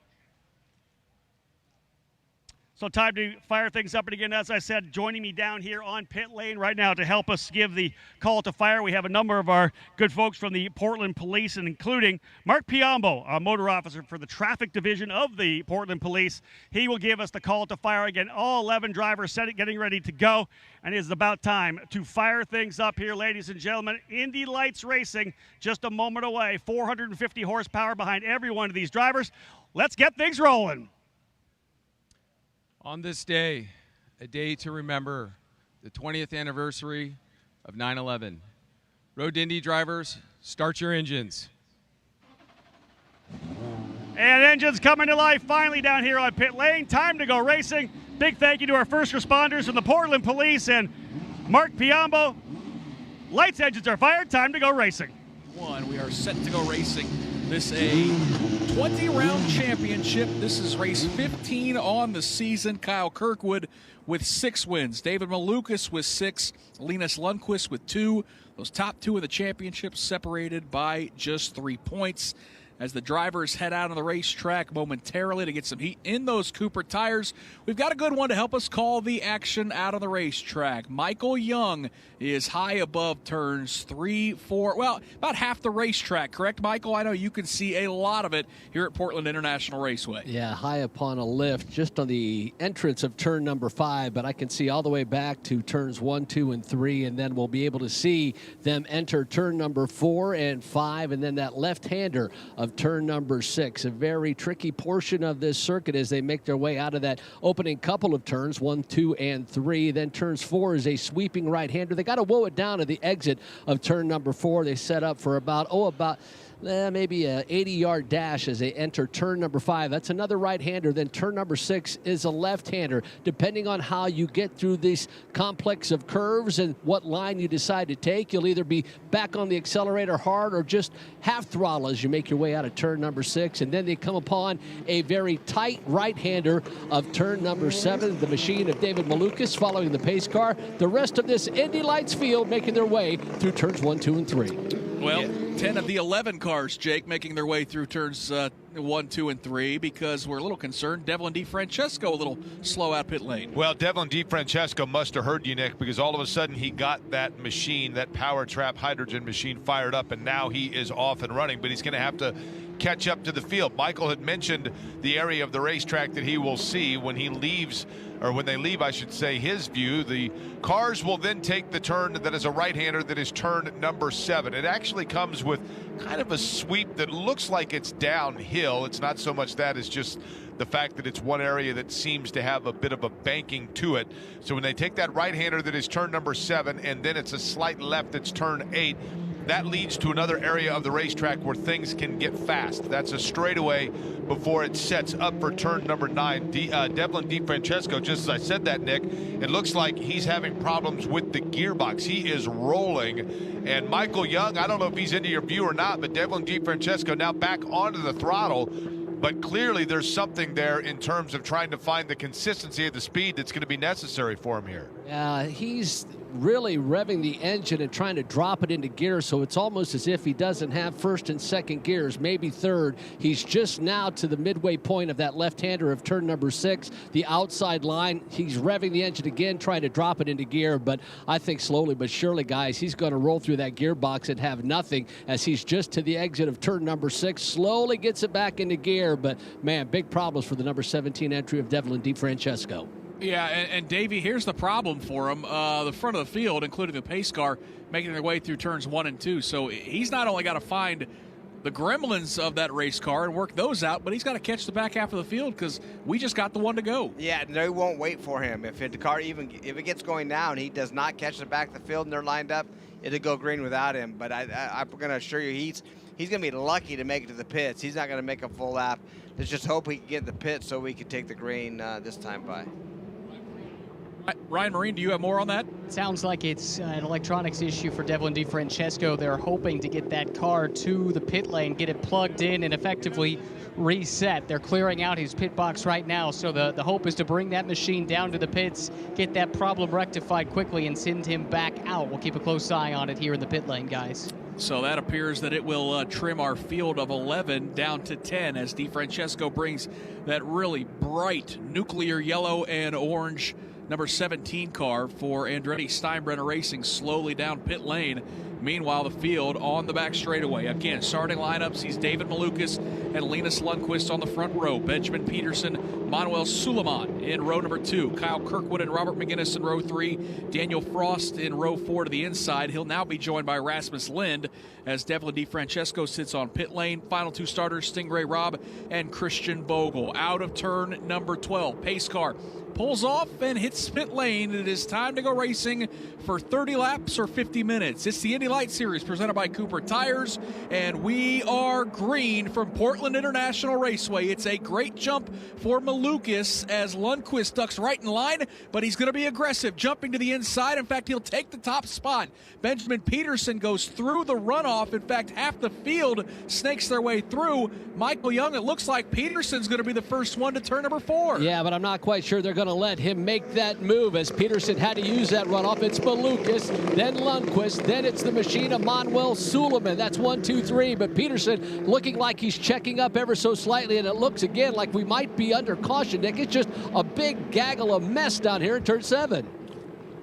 So time to fire things up. And again, as I said, joining me down here on pit lane right now to help us give the call to fire, we have a number of our good folks from the Portland Police, and including Mark Piombo, a motor officer for the traffic division of the Portland Police. He will give us the call to fire. Again, all 11 drivers getting ready to go, and it is about time to fire things up here, ladies and gentlemen. Indy Lights Racing just a moment away, 450 horsepower behind every one of these drivers. Let's get things rolling. On this day, a day to remember the 20th anniversary of 9/11. Road to Indy drivers, start your engines. And engines coming to life finally down here on pit lane. Time to go racing. Big thank you to our first responders from the Portland Police and Mark Piombo. Lights, engines are fired. Time to go racing. We are set to go racing. This a 20-round championship. This is race 15 on the season. Kyle Kirkwood with 6 wins. David Malukas with 6. Linus Lundqvist with 2. Those top 2 in the championship separated by just 3 points. As the drivers head out on the racetrack momentarily to get some heat in those Cooper tires, we've got a good one to help us call the action out on the racetrack. Michael Young is high above turns 3, 4, well, about half the racetrack, correct, Michael? I know you can see a lot of it here at Portland International Raceway. Yeah, high upon a lift just on the entrance of turn number 5, but I can see all the way back to turns 1, 2, and 3, and then we'll be able to see them enter turn number 4 and 5, and then that left-hander of turn number 6. A very tricky portion of this circuit as they make their way out of that opening couple of turns, 1, 2, and 3. Then turns 4 is a sweeping right-hander. They got to woe it down at the exit of turn number 4. They set up for about maybe a 80-yard dash as they enter turn number 5. That's another right-hander. Then turn number 6 is a left-hander. Depending on how you get through this complex of curves and what line you decide to take, you'll either be back on the accelerator hard or just half throttle as you make your way out of turn number 6. And then they come upon a very tight right-hander of turn number 7, the machine of David Malukas following the pace car. The rest of this Indy Lights field making their way through turns 1, 2, and 3. Well, 10 of the 11 cars, Jake, making their way through turns 1, 2, and 3 because we're a little concerned. Devlin DeFrancesco a little slow out pit lane. Well, Devlin DeFrancesco must have heard you, Nick, because all of a sudden he got that machine, that power trap hydrogen machine fired up, and now he is off and running, but he's going to have to catch up to the field. Michael had mentioned the area of the racetrack that he will see when he leaves, or when they leave, I should say, his view. The cars will then take the turn that is a right-hander that is turn number 7. It actually comes with kind of a sweep that looks like it's downhill. It's not so much that, it's just the fact that it's one area that seems to have a bit of a banking to it. So when they take that right-hander that is turn number 7, and then it's a slight left that's turn 8, that leads to another area of the racetrack where things can get fast. That's a straightaway before it sets up for turn number 9. Devlin DiFrancesco, just as I said that, Nick, it looks like he's having problems with the gearbox. He is rolling. And Michael Young, I don't know if he's into your view or not, but Devlin DiFrancesco now back onto the throttle. But clearly there's something there in terms of trying to find the consistency of the speed that's going to be necessary for him here. He's really revving the engine and trying to drop it into gear, so it's almost as if he doesn't have first and second gears, maybe third. He's just now to the midway point of that left-hander of turn number 6, the outside line. He's revving the engine again, trying to drop it into gear, but I think slowly but surely, guys, he's going to roll through that gearbox and have nothing as he's just to the exit of turn number 6, slowly gets it back into gear, but man, big problems for the number 17 entry of Devlin DiFrancesco. Yeah, and Davey, here's the problem for him. The front of the field, including the pace car, making their way through turns 1 and 2. So he's not only got to find the gremlins of that race car and work those out, but he's got to catch the back half of the field because we just got the one to go. Yeah, they won't wait for him. If the car, even if it gets going down, he does not catch the back of the field and they're lined up, it'll go green without him. But I'm going to assure you he's going to be lucky to make it to the pits. He's not going to make a full lap. Let's just hope he can get in the pits so we can take the green this time by. Ryan Marine, do you have more on that? Sounds like it's an electronics issue for Devlin DiFrancesco. They're hoping to get that car to the pit lane, get it plugged in, and effectively reset. They're clearing out his pit box right now, so the hope is to bring that machine down to the pits, get that problem rectified quickly, and send him back out. We'll keep a close eye on it here in the pit lane, guys. So that appears that it will trim our field of 11 down to 10 as DiFrancesco brings that really bright nuclear yellow and orange number 17 car for Andretti Steinbrenner Racing slowly down pit lane. Meanwhile, the field on the back straightaway. Again, starting lineups, he's David Malukas and Linus Lundqvist on the front row. Benjamin Peterson, Manuel Suleiman in row number 2. Kyle Kirkwood and Robert McGinnis in row 3. Daniel Frost in row 4 to the inside. He'll now be joined by Rasmus Lind as Devlin DiFrancesco sits on pit lane. Final 2 starters, Stingray Robb and Christian Bogle. Out of turn number 12, pace car pulls off and hits pit lane. It is time to go racing for 30 laps or 50 minutes. It's the Indy Light Series presented by Cooper Tires, and we are green from Portland International Raceway. It's a great jump for Malukas as Lundqvist ducks right in line, but he's going to be aggressive, jumping to the inside. In fact, he'll take the top spot. Benjamin Peterson goes through the runoff. In fact, half the field snakes their way through. Michael Young, it looks like Peterson's going to be the first one to turn number 4. Yeah, but I'm not quite sure they're going to let him make that move as Peterson had to use that runoff. It's Malukas, then Lundqvist, then it's the machine of Manuel Suleiman. That's 1, 2, 3, but Peterson looking like he's checking up ever so slightly, and it looks again like we might be under caution, Nick. It's just a big gaggle of mess down here in turn 7.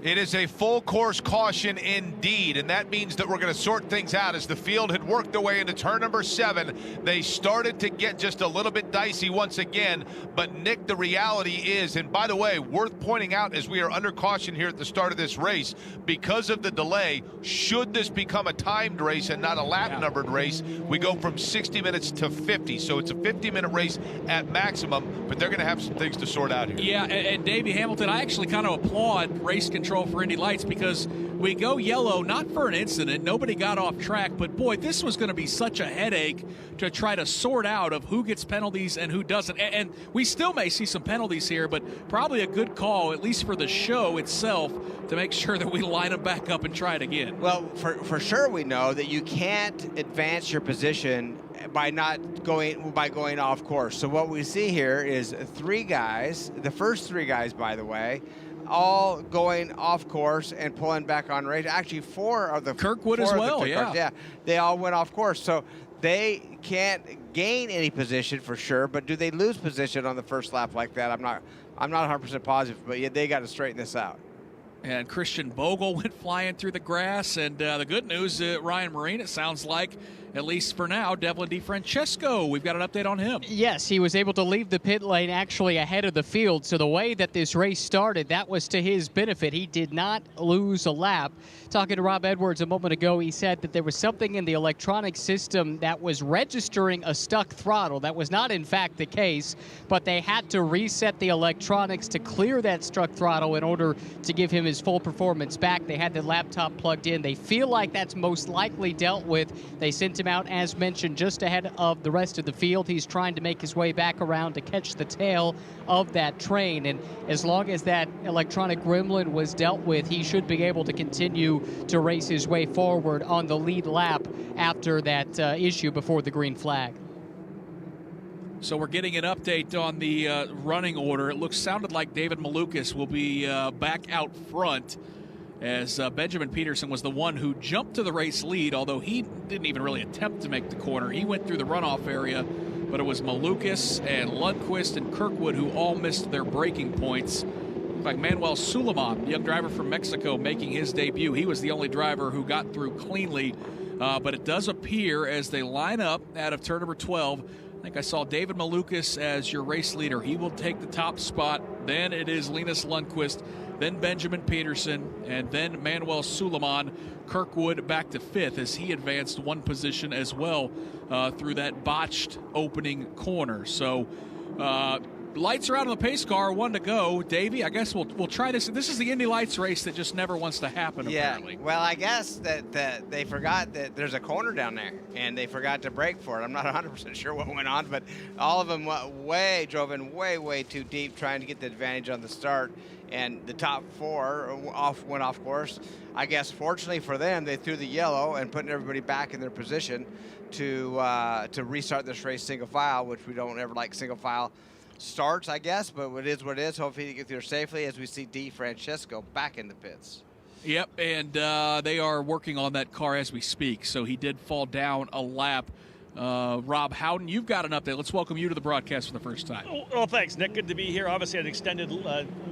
It is a full course caution indeed, and that means that we're going to sort things out. As the field had worked their way into turn number 7, they started to get just a little bit dicey once again. But Nick, the reality is, and by the way, worth pointing out as we are under caution here at the start of this race, because of the delay, should this become a timed race and not a lap numbered race, we go from 60 minutes to 50. So it's a 50-minute race at maximum, but they're going to have some things to sort out here. Yeah, and Davey Hamilton, I actually kind of applaud race control for Indy Lights because we go yellow not for an incident, nobody got off track, but boy, this was going to be such a headache to try to sort out of who gets penalties and who doesn't, and we still may see some penalties here, but probably a good call, at least for the show itself, to make sure that we line them back up and try it again. Well, for sure we know that you can't advance your position by going off course. So what we see here is 3 guys, the first 3 guys, by the way, all going off course and pulling back on race. Actually, 4 of the Kirkwood as well, yeah. They all went off course. So they can't gain any position for sure, but do they lose position on the first lap like that? I'm not 100% positive, but yeah, they got to straighten this out. And Christian Bogle went flying through the grass, and the good news, Ryan Marine, it sounds like, at least for now, Devlin DiFrancesco, we've got an update on him. Yes, he was able to leave the pit lane actually ahead of the field. So the way that this race started, that was to his benefit. He did not lose a lap. Talking to Rob Edwards a moment ago, he said that there was something in the electronic system that was registering a stuck throttle. That was not, in fact, the case, but they had to reset the electronics to clear that stuck throttle in order to give him his his full performance back. They had the laptop plugged in. They feel like that's most likely dealt with. They sent him out, as mentioned, just ahead of the rest of the field. He's trying to make his way back around to catch the tail of that train. And as long as that electronic gremlin was dealt with, he should be able to continue to race his way forward on the lead lap after that issue before the green flag. So we're getting an update on the running order. It sounded like David Malukas will be back out front, as Benjamin Peterson was the one who jumped to the race lead, although he didn't even really attempt to make the corner. He went through the runoff area, but it was Malukas and Lundqvist and Kirkwood who all missed their braking points. In fact, Manuel Suleiman, the young driver from Mexico, making his debut. He was the only driver who got through cleanly, but it does appear as they line up out of turn number 12, I think I saw David Malukas as your race leader. He will take the top spot. Then it is Linus Lundqvist, then Benjamin Peterson, and then Manuel Suleiman. Kirkwood back to 5th as he advanced one position as well through that botched opening corner. So lights are out on the pace car, 1 to go. Davey, I guess we'll try this. This is the Indy Lights race that just never wants to happen, apparently. Well, I guess that they forgot that there's a corner down there, and they forgot to brake for it. I'm not 100% sure what went on, but all of them drove in way too deep trying to get the advantage on the start, and the top 4 went off course. I guess fortunately for them, they threw the yellow and putting everybody back in their position to restart this race single file, which we don't ever like single file starts, I guess, but it is what it is. Hopefully he gets there safely as we see Di Francesco back in the pits. Yep, and they are working on that car as we speak, so he did fall down a lap. Rob Howden, you've got an update. Let's welcome you to the broadcast for the first time. Well, thanks, Nick. Good to be here. Obviously, an extended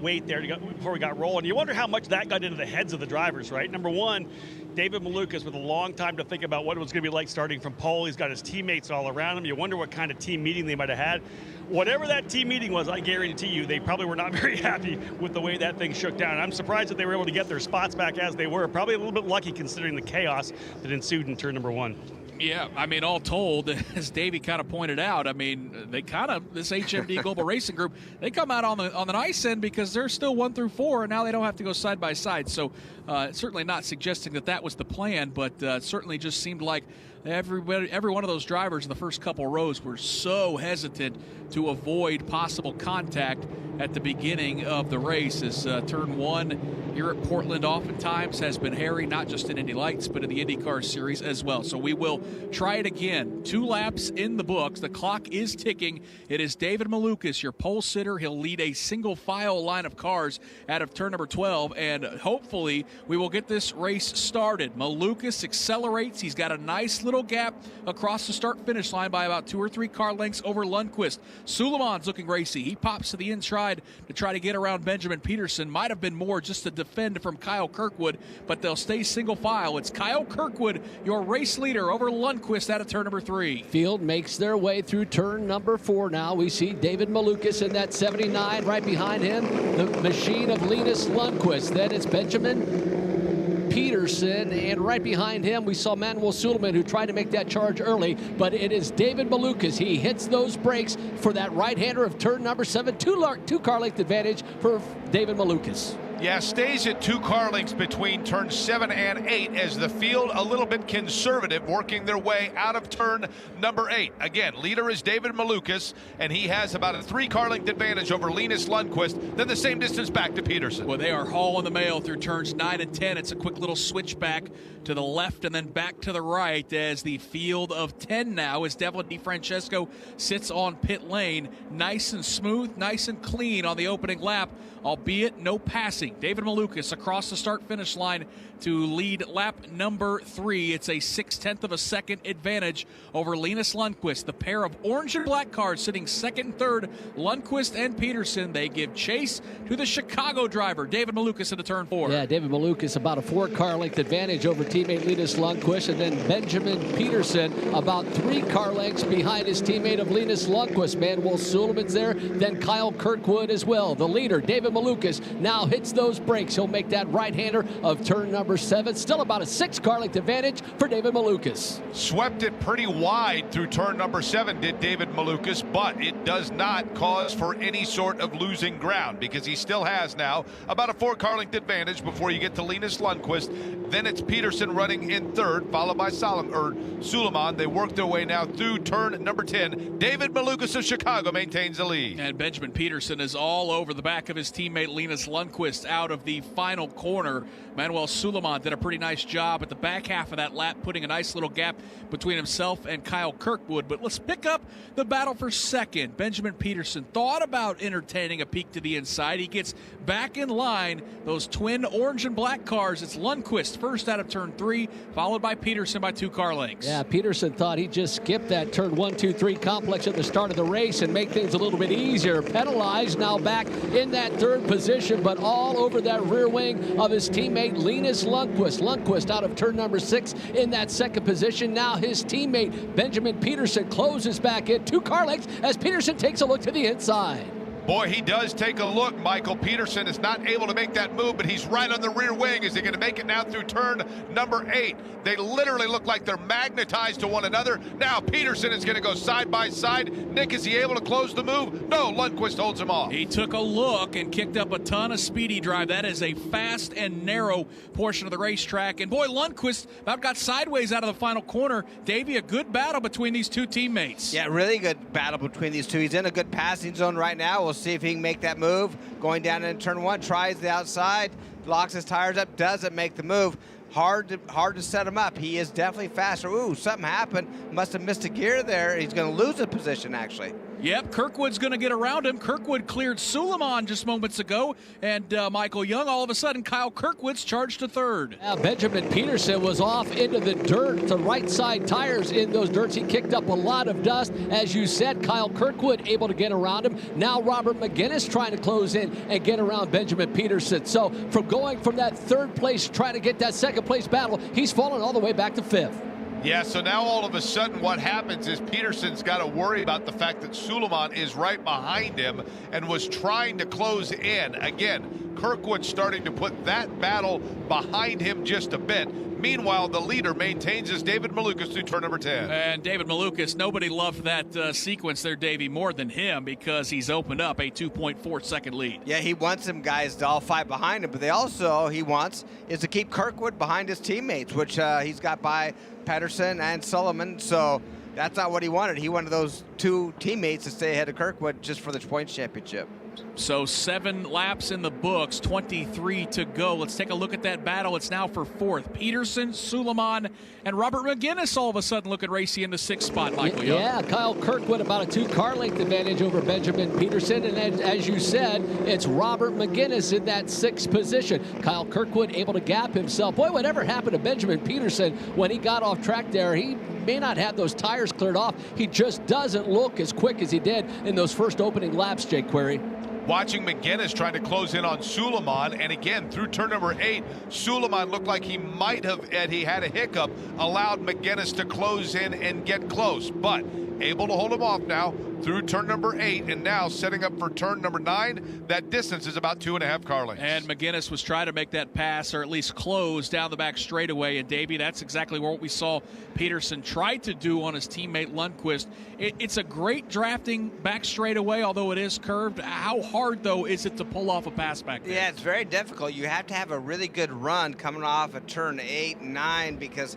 wait there before we got rolling. You wonder how much that got into the heads of the drivers, right? Number one, David Malukas with a long time to think about what it was going to be like starting from pole. He's got his teammates all around him. You wonder what kind of team meeting they might have had. Whatever that team meeting was, I guarantee you, they probably were not very happy with the way that thing shook down. I'm surprised that they were able to get their spots back as they were. Probably a little bit lucky considering the chaos that ensued in turn number 1. Yeah, I mean, all told, as Davey kind of pointed out, I mean, they this HMD Global Racing Group, they come out on the nice end because they're still 1 through 4, and now they don't have to go side by side. So certainly not suggesting that was the plan, but certainly just seemed like every one of those drivers in the first couple rows were so hesitant to avoid possible contact at the beginning of the race, as turn 1 here at Portland oftentimes has been hairy, not just in Indy Lights, but in the IndyCar Series as well. So we will try it again. 2 laps in the books. The clock is ticking. It is David Malukas, your pole sitter. He'll lead a single file line of cars out of turn number 12, and hopefully we will get this race started. Malukas accelerates. He's got a nice little gap across the start-finish line by about 2 or 3 car lengths over Lundqvist. Suleiman's looking racy. He pops to the inside to try to get around Benjamin Peterson. Might have been more just to defend from Kyle Kirkwood, but they'll stay single file. It's Kyle Kirkwood, your race leader, over Lundqvist out of turn number 3. Field makes their way through turn number 4 now. We see David Malukas in that 79. Right behind him, the machine of Linus Lundqvist. Then it's Benjamin Peterson, and right behind him we saw Manuel Suleiman, who tried to make that charge early, but it is David Malukas. He hits those brakes for that right-hander of turn number 7. 2 car length advantage for David Malukas. Yeah, stays at 2 car lengths between turns 7 and 8 as the field a little bit conservative, working their way out of turn number 8. Again, leader is David Malukas, and he has about a 3 car length advantage over Linus Lundqvist, then the same distance back to Peterson. Well, they are hauling the mail through turns 9 and 10. It's a quick little switchback to the left and then back to the right as the field of 10 now, as Devlin Di Francesco sits on pit lane. Nice and smooth, nice and clean on the opening lap, albeit no passing. David Malukas across the start-finish line to lead lap number 3. It's a 0.6 of a second advantage over Linus Lundqvist. The pair of orange and black cars sitting second and third, Lundqvist and Peterson. They give chase to the Chicago driver, David Malukas, into turn 4. Yeah, David Malukas about a 4 car length advantage over teammate Linus Lundqvist, and then Benjamin Peterson about 3 car lengths behind his teammate of Linus Lundqvist. Manuel Suleiman's there, then Kyle Kirkwood as well. The leader, David Malukas, now hits the those brakes. He'll make that right-hander of turn number 7. Still about a 6-car length advantage for David Malukas. Swept it pretty wide through turn number 7, did David Malukas, but it does not cause for any sort of losing ground because he still has now about a 4-car length advantage before you get to Linus Lundqvist. Then it's Peterson running in third, followed by Suleiman. They work their way now through turn number 10. David Malukas of Chicago maintains the lead. And Benjamin Peterson is all over the back of his teammate Linus Lundqvist out of the final corner. Manuel Suleiman did a pretty nice job at the back half of that lap, putting a nice little gap between himself and Kyle Kirkwood. But let's pick up the battle for second. Benjamin Peterson thought about entertaining a peek to the inside. He gets back in line. Those twin orange and black cars. It's Lundqvist first out of turn 3, followed by Peterson by 2 car lengths. Yeah, Peterson thought he'd just skip that turn 1, 2, 3 complex at the start of the race and make things a little bit easier. Penalized, now back in that third position, but all over that rear wing of his teammate Linus Lundqvist. Lundqvist out of turn number 6 in that second position. Now his teammate Benjamin Peterson closes back in 2 car lengths as Peterson takes a look to the inside. Boy, he does take a look. Michael Peterson is not able to make that move, but he's right on the rear wing. Is he going to make it now through turn number 8? They literally look like they're magnetized to one another. Now Peterson is going to go side by side. Nick, is he able to close the move? No, Lundqvist holds him off. He took a look and kicked up a ton of speedy drive. That is a fast and narrow portion of the racetrack. And boy, Lundqvist about got sideways out of the final corner. Davey, a good battle between these two teammates. Yeah, really good battle between these two. He's in a good passing zone right now. We'll see if he can make that move. Going down in turn 1, tries the outside, locks his tires up, doesn't make the move. Hard to set him up. He is definitely faster. Ooh, something happened. Must have missed a gear there. He's going to lose a position, actually. Yep, Kirkwood's going to get around him. Kirkwood cleared Suleiman just moments ago, and Michael Young, all of a sudden, Kyle Kirkwood's charged to third. Now Benjamin Peterson was off into the dirt, to right side tires in those dirts. He kicked up a lot of dust. As you said, Kyle Kirkwood able to get around him. Now Robert McGinnis trying to close in and get around Benjamin Peterson. So from going from that third place, trying to get that second place battle, he's fallen all the way back to 5th. Yeah, so now all of a sudden what happens is Peterson's got to worry about the fact that Suleiman is right behind him and was trying to close in. Again, Kirkwood starting to put that battle behind him just a bit. Meanwhile, the leader maintains his David Malukas through turn number 10. And David Malukas, nobody loved that sequence there, Davey, more than him because he's opened up a 2.4 second lead. Yeah, he wants some guys to all fight behind him, but he wants is to keep Kirkwood behind his teammates, which he's got by Patterson and Sullivan. So that's not what he wanted. He wanted those 2 teammates to stay ahead of Kirkwood just for the points championship. So 7 laps in the books, 23 to go. Let's take a look at that battle. It's now for 4th. Peterson, Suleiman, and Robert McGinnis all of a sudden looking racy in the 6th spot, Michael Young. Yeah, Kyle Kirkwood about a 2-car length advantage over Benjamin Peterson. And as you said, it's Robert McGinnis in that 6th position. Kyle Kirkwood able to gap himself. Boy, whatever happened to Benjamin Peterson when he got off track there? He may not have those tires cleared off. He just doesn't look as quick as he did in those first opening laps, Jake Query. Watching McGinnis trying to close in on Suleiman, and again, through turn number 8, Suleiman looked like he might have, and he had a hiccup, allowed McGinnis to close in and get close, but able to hold him off now through turn number 8, and now setting up for turn number 9. That distance is about 2.5 car lengths. And McGinnis was trying to make that pass, or at least close down the back straightaway, and Davey, that's exactly what we saw Peterson tried to do on his teammate Lundqvist. It's a great drafting back straightaway, although it is curved. How hard, though, is it to pull off a pass back there? Yeah, it's very difficult. You have to have a really good run coming off at turn 8 and 9 because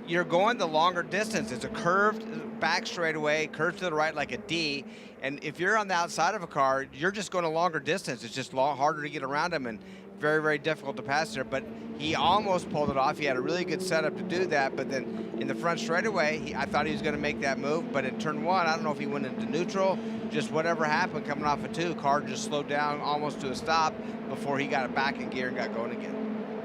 you're going the longer distance. It's a curved back straightaway, curved to the right like a D, and if you're on the outside of a car, you're just going a longer distance. It's just harder to get around him and very, very difficult to pass there, but he almost pulled it off. He had a really good setup to do that, but then in the front straightaway, I thought he was going to make that move, but in turn 1, I don't know if he went into neutral, just whatever happened coming off of 2, car just slowed down almost to a stop before he got it back in gear and got going again.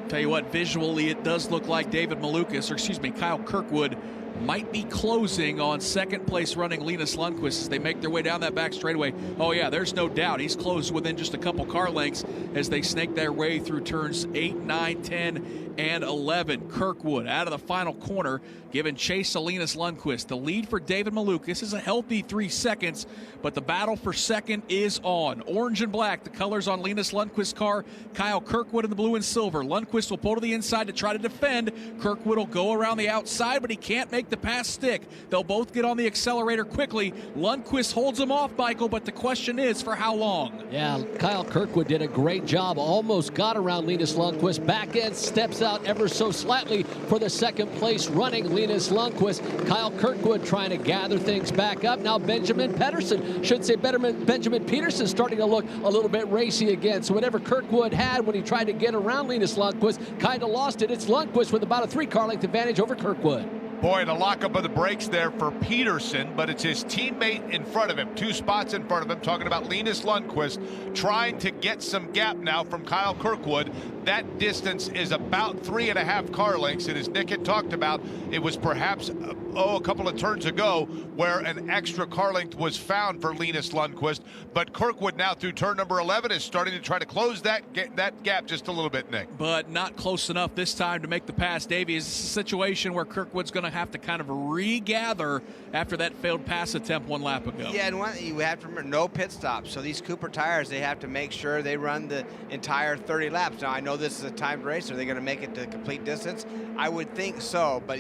Tell you what, visually it does look like David Malukas, or excuse me, Kyle Kirkwood might be closing on second place running Linus Lundqvist as they make their way down that back straightaway. Oh yeah, there's no doubt. He's closed within just a couple car lengths as they snake their way through turns 8, 9, 10, and 11. Kirkwood out of the final corner, giving chase to Linus Lundqvist. The lead for David Malukas is a healthy 3 seconds, but the battle for second is on. Orange and black, the colors on Linus Lundqvist's car. Kyle Kirkwood in the blue and silver. Lundqvist will pull to the inside to try to defend. Kirkwood will go around the outside, but he can't make the pass stick. They'll both get on the accelerator quickly. Lundqvist holds him off, Michael, but the question is for how long? Yeah, Kyle Kirkwood did a great job. Almost got around Linus Lundqvist. Back end steps out ever so slightly for the second place running Linus Lundqvist. Kyle Kirkwood trying to gather things back up. Now Benjamin Peterson starting to look a little bit racy again. So whatever Kirkwood had when he tried to get around Linus Lundqvist, kind of lost it. It's Lundqvist with about a 3-car length advantage over Kirkwood. Boy, the lockup of the brakes there for Peterson, but it's his teammate in front of him, 2 spots in front of him, talking about Linus Lundqvist, trying to get some gap now from Kyle Kirkwood. That distance is about 3.5 car lengths, and as Nick had talked about, it was perhaps, a couple of turns ago where an extra car length was found for Linus Lundqvist, but Kirkwood now through turn number 11 is starting to try to close that gap just a little bit, Nick. But not close enough this time to make the pass, Davey. Is this a situation where Kirkwood's going to have to kind of regather after that failed pass attempt 1 lap ago? Yeah, and you have to remember, no pit stops. So these Cooper tires, they have to make sure they run the entire 30 laps. Now, I know this is a timed race. Are they going to make it to complete distance? I would think so, but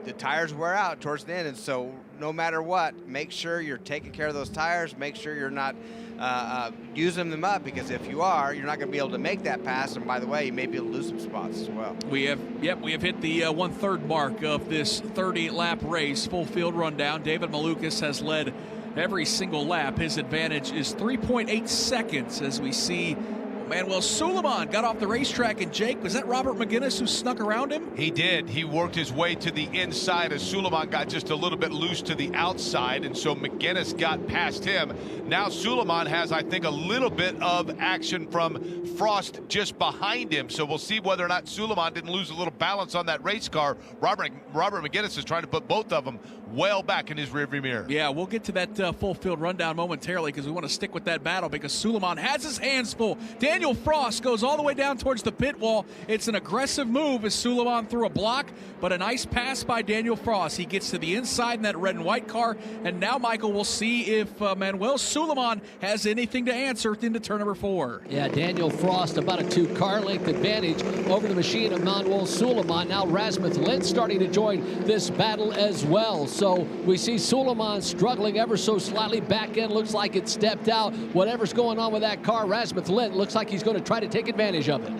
the tires wear out towards the end, and so no matter what, make sure you're taking care of those tires. Make sure you're not using them up, because if you are, you're not going to be able to make that pass. And by the way, you may be able to lose some spots as well. We have hit the 1/3 mark of this 30-lap race. Full field rundown. David Malukas has led every single lap. His advantage is 3.8 seconds as we see Manuel Suleiman got off the racetrack, and Jake, was that Robert McGinnis who snuck around him? He did. He worked his way to the inside as Suleiman got just a little bit loose to the outside, and so McGinnis got past him. Now Suleiman has, I think, a little bit of action from Frost just behind him, so we'll see whether or not Suleiman didn't lose a little balance on that race car. Robert McGinnis is trying to put both of them well back in his rearview mirror. Yeah, we'll get to that full field rundown momentarily because we want to stick with that battle because Suleiman has his hands full. Daniel Frost goes all the way down towards the pit wall. It's an aggressive move as Suleiman threw a block, but a nice pass by Daniel Frost. He gets to the inside in that red and white car, and now, Michael, we'll see if Manuel Suleiman has anything to answer into turn number 4. Yeah, Daniel Frost about a 2-car length advantage over the machine of Manuel Suleiman. Now Rasmus Lind starting to join this battle as well. So we see Suleiman struggling ever so slightly. Back end looks like it stepped out. Whatever's going on with that car, Rasmus Lind looks like he's going to try to take advantage of it.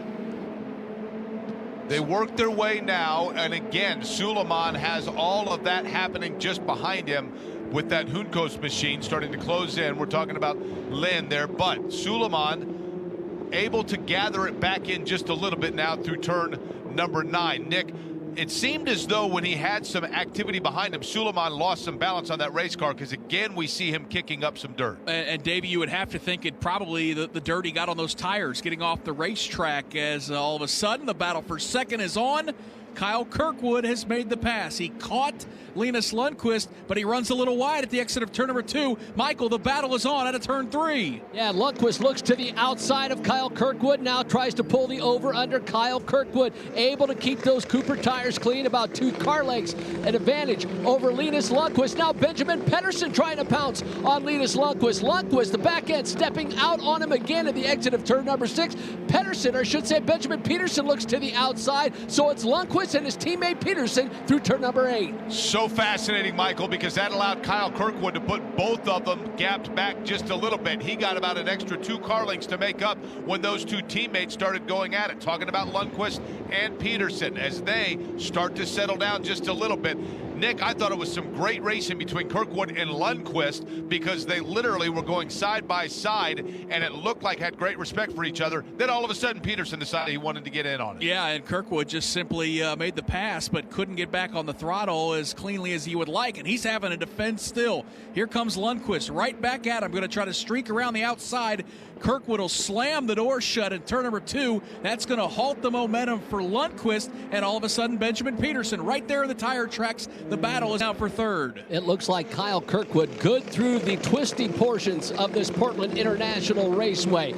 They work their way now, and again, Suleiman has all of that happening just behind him with that Juncos machine starting to close in. We're talking about Lynn there, but Suleiman able to gather it back in just a little bit now through turn number 9. Nick, it seemed as though when he had some activity behind him, Suleiman lost some balance on that race car because, again, we see him kicking up some dirt. And Davey, you would have to think it probably the dirt he got on those tires getting off the racetrack as all of a sudden the battle for second is on. Kyle Kirkwood has made the pass. He caught Linus Lundqvist, but he runs a little wide at the exit of turn number 2. Michael, the battle is on out of turn 3. Yeah, Lundqvist looks to the outside of Kyle Kirkwood, now tries to pull the over under. Kyle Kirkwood able to keep those Cooper tires clean, about 2 car lengths, an advantage over Linus Lundqvist. Now Benjamin Pedersen trying to pounce on Linus Lundqvist. Lundqvist, the back end, stepping out on him again at the exit of turn number 6. Pedersen, or I should say Benjamin Peterson, looks to the outside, so it's Lundqvist and his teammate Peterson through turn number 8. So fascinating, Michael, because that allowed Kyle Kirkwood to put both of them gapped back just a little bit. He got about an extra 2 car lengths to make up when those 2 teammates started going at it. Talking about Lundqvist and Peterson as they start to settle down just a little bit. Nick, I thought it was some great racing between Kirkwood and Lundqvist because they literally were going side by side and it looked like had great respect for each other. Then all of a sudden Peterson decided he wanted to get in on it. Yeah, and Kirkwood just simply made the pass, but couldn't get back on the throttle as cleanly as he would like, and he's having to defend still. Here comes Lundqvist right back at him, going to try to streak around the outside. Kirkwood will slam the door shut in turn number 2. That's going to halt the momentum for Lundqvist, and all of a sudden Benjamin Peterson right there in the tire tracks. The battle is now for third. It looks like Kyle Kirkwood good through the twisty portions of this Portland International Raceway.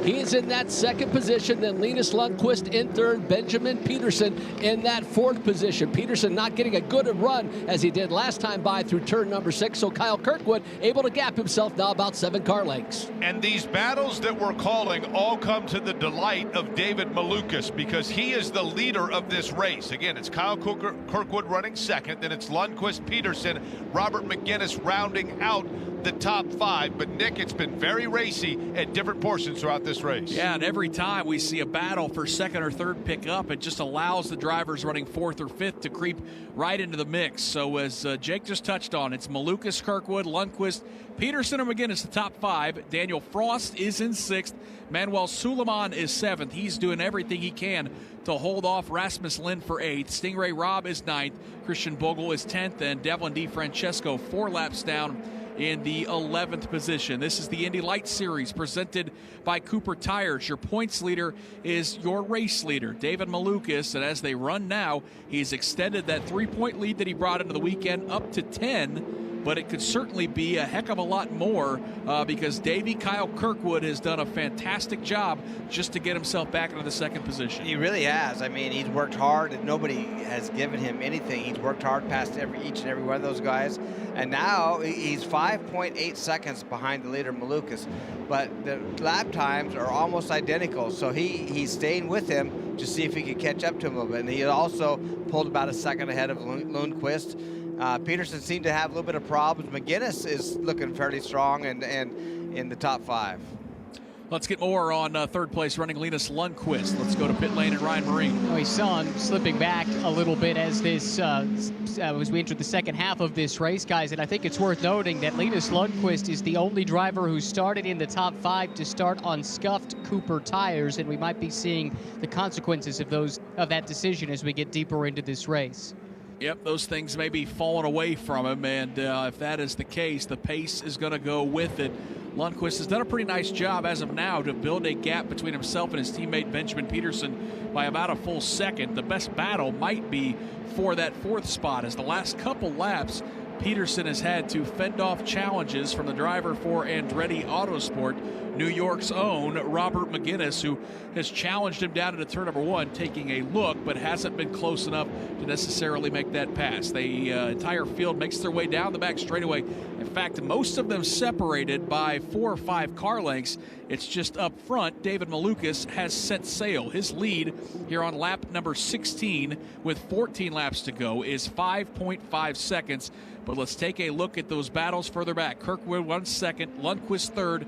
He is in that second position, then Linus Lundqvist in third, Benjamin Peterson in that fourth position. Peterson not getting a good run as he did last time by through turn number 6, so Kyle Kirkwood able to gap himself now about 7 car lengths. And these battles that we're calling all come to the delight of David Malukas because he is the leader of this race. Again, it's Kyle Kirkwood running second, then it's Lundqvist, Peterson, Robert McGinnis rounding out the top 5. But Nick, it's been very racy at different portions throughout this race. Yeah, and every time we see a battle for second or third pickup, it just allows the drivers running 4th or 5th to creep right into the mix. So as Jake just touched on, it's Malukas, Kirkwood, Lundqvist, Peterson, and McGinnis, the top 5. Daniel Frost is in 6th. Manuel Suleiman is 7th. He's doing everything he can to hold off Rasmus Lind for 8th. Stingray Robb is 9th. Christian Bogle is 10th. And Devlin DiFrancesco 4 laps down in the 11th position. This is the Indy Lights Series presented by Cooper Tires. Your points leader is your race leader, David Malukas, and as they run now, he's extended that 3-point lead that he brought into the weekend up to 10, but it could certainly be a heck of a lot more because Davey Kyle Kirkwood has done a fantastic job just to get himself back into the second position. He really has. I mean, he's worked hard, and nobody has given him anything. He's worked hard past each and every one of those guys, and now he's 5.8 seconds behind the leader, Malukas. But the lap times are almost identical, so he's staying with him to see if he can catch up to him a little bit. And he also pulled about a second ahead of Lundqvist. Peterson seemed to have a little bit of problems. McGinnis is looking fairly strong and in the top 5. Let's get more on third place running Linus Lundqvist. Let's go to pit lane and Ryan Marine. We saw him slipping back a little bit as we entered the second half of this race, guys. And I think it's worth noting that Linus Lundqvist is the only driver who started in the top 5 to start on scuffed Cooper tires, and we might be seeing the consequences of that decision as we get deeper into this race. Yep, those things may be falling away from him, and if that is the case, the pace is going to go with it. Lundqvist has done a pretty nice job as of now to build a gap between himself and his teammate Benjamin Peterson by about a full second. The best battle might be for that 4th spot, as the last couple laps Peterson has had to fend off challenges from the driver for Andretti Autosport, New York's own Robert McGinnis, who has challenged him down into turn number 1, taking a look, but hasn't been close enough to necessarily make that pass. The entire field makes their way down the back straightaway. In fact, most of them separated by 4 or 5 car lengths. It's just up front, David Malukas has set sail. His lead here on lap number 16 with 14 laps to go is 5.5 seconds. But let's take a look at those battles further back. Kirkwood 1 second, Lundqvist 3rd,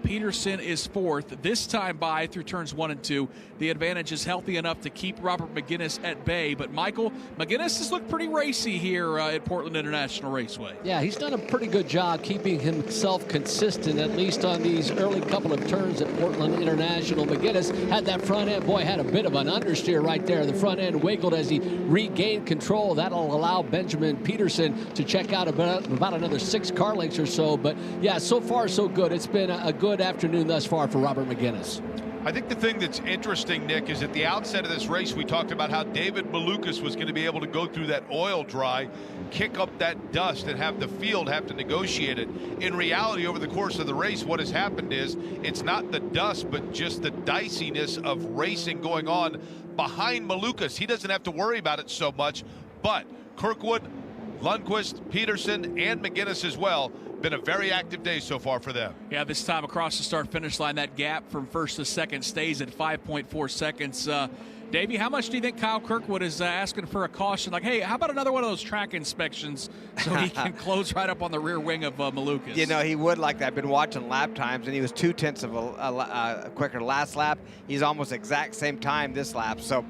Peterson is 4th. This time by through turns 1 and 2. The advantage is healthy enough to keep Robert McGinnis at bay. But Michael, McGinnis has looked pretty racy here at Portland International Raceway. Yeah, he's done a pretty good job keeping himself consistent, at least on these early couple of turns at Portland International. McGinnis had that front end, had a bit of an understeer right there. The front end wiggled as he regained control. That'll allow Benjamin Peterson to check out about another 6 car lengths or so. But yeah, so far so good. It's been a good afternoon thus far for Robert McGinnis. I think the thing that's interesting, Nick, is at the outset of this race, we talked about how David Malukas was going to be able to go through that oil dry, kick up that dust, and have the field have to negotiate it. In reality, over the course of the race, what has happened is it's not the dust, but just the diciness of racing going on behind Malukas. He doesn't have to worry about it so much, but Kirkwood, Lundqvist, Peterson, and McGinnis as well. Been a very active day so far for them. Yeah, this time across the start-finish line, that gap from first to second stays at 5.4 seconds. Davey, how much do you think Kyle Kirkwood is asking for a caution? Like, hey, how about another one of those track inspections so he can close right up on the rear wing of Malukas? You know, he would like that. I've been watching lap times, and he was 0.2 of a quicker last lap. He's almost exact same time this lap. So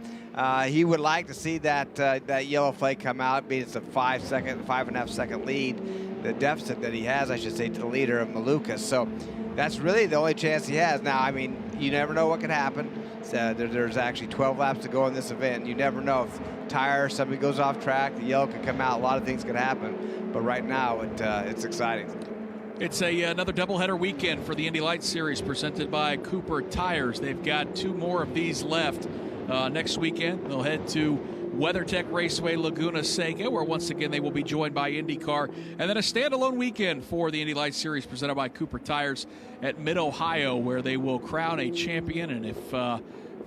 he would like to see that yellow flag come out, being it's a 5.5 second lead. The deficit that he has, I should say, to the leader of Malukas. So that's really the only chance he has. Now, I mean, you never know what could happen. There's actually 12 laps to go in this event. You never know if somebody goes off track, the yellow could come out. A lot of things could happen. But right now, it's exciting. It's another doubleheader weekend for the Indy Lights Series presented by Cooper Tires. They've got 2 more of these left. Next weekend, they'll head to WeatherTech Raceway, Laguna Seca, where once again they will be joined by IndyCar. And then a standalone weekend for the Indy Lights Series presented by Cooper Tires at Mid-Ohio, where they will crown a champion. And if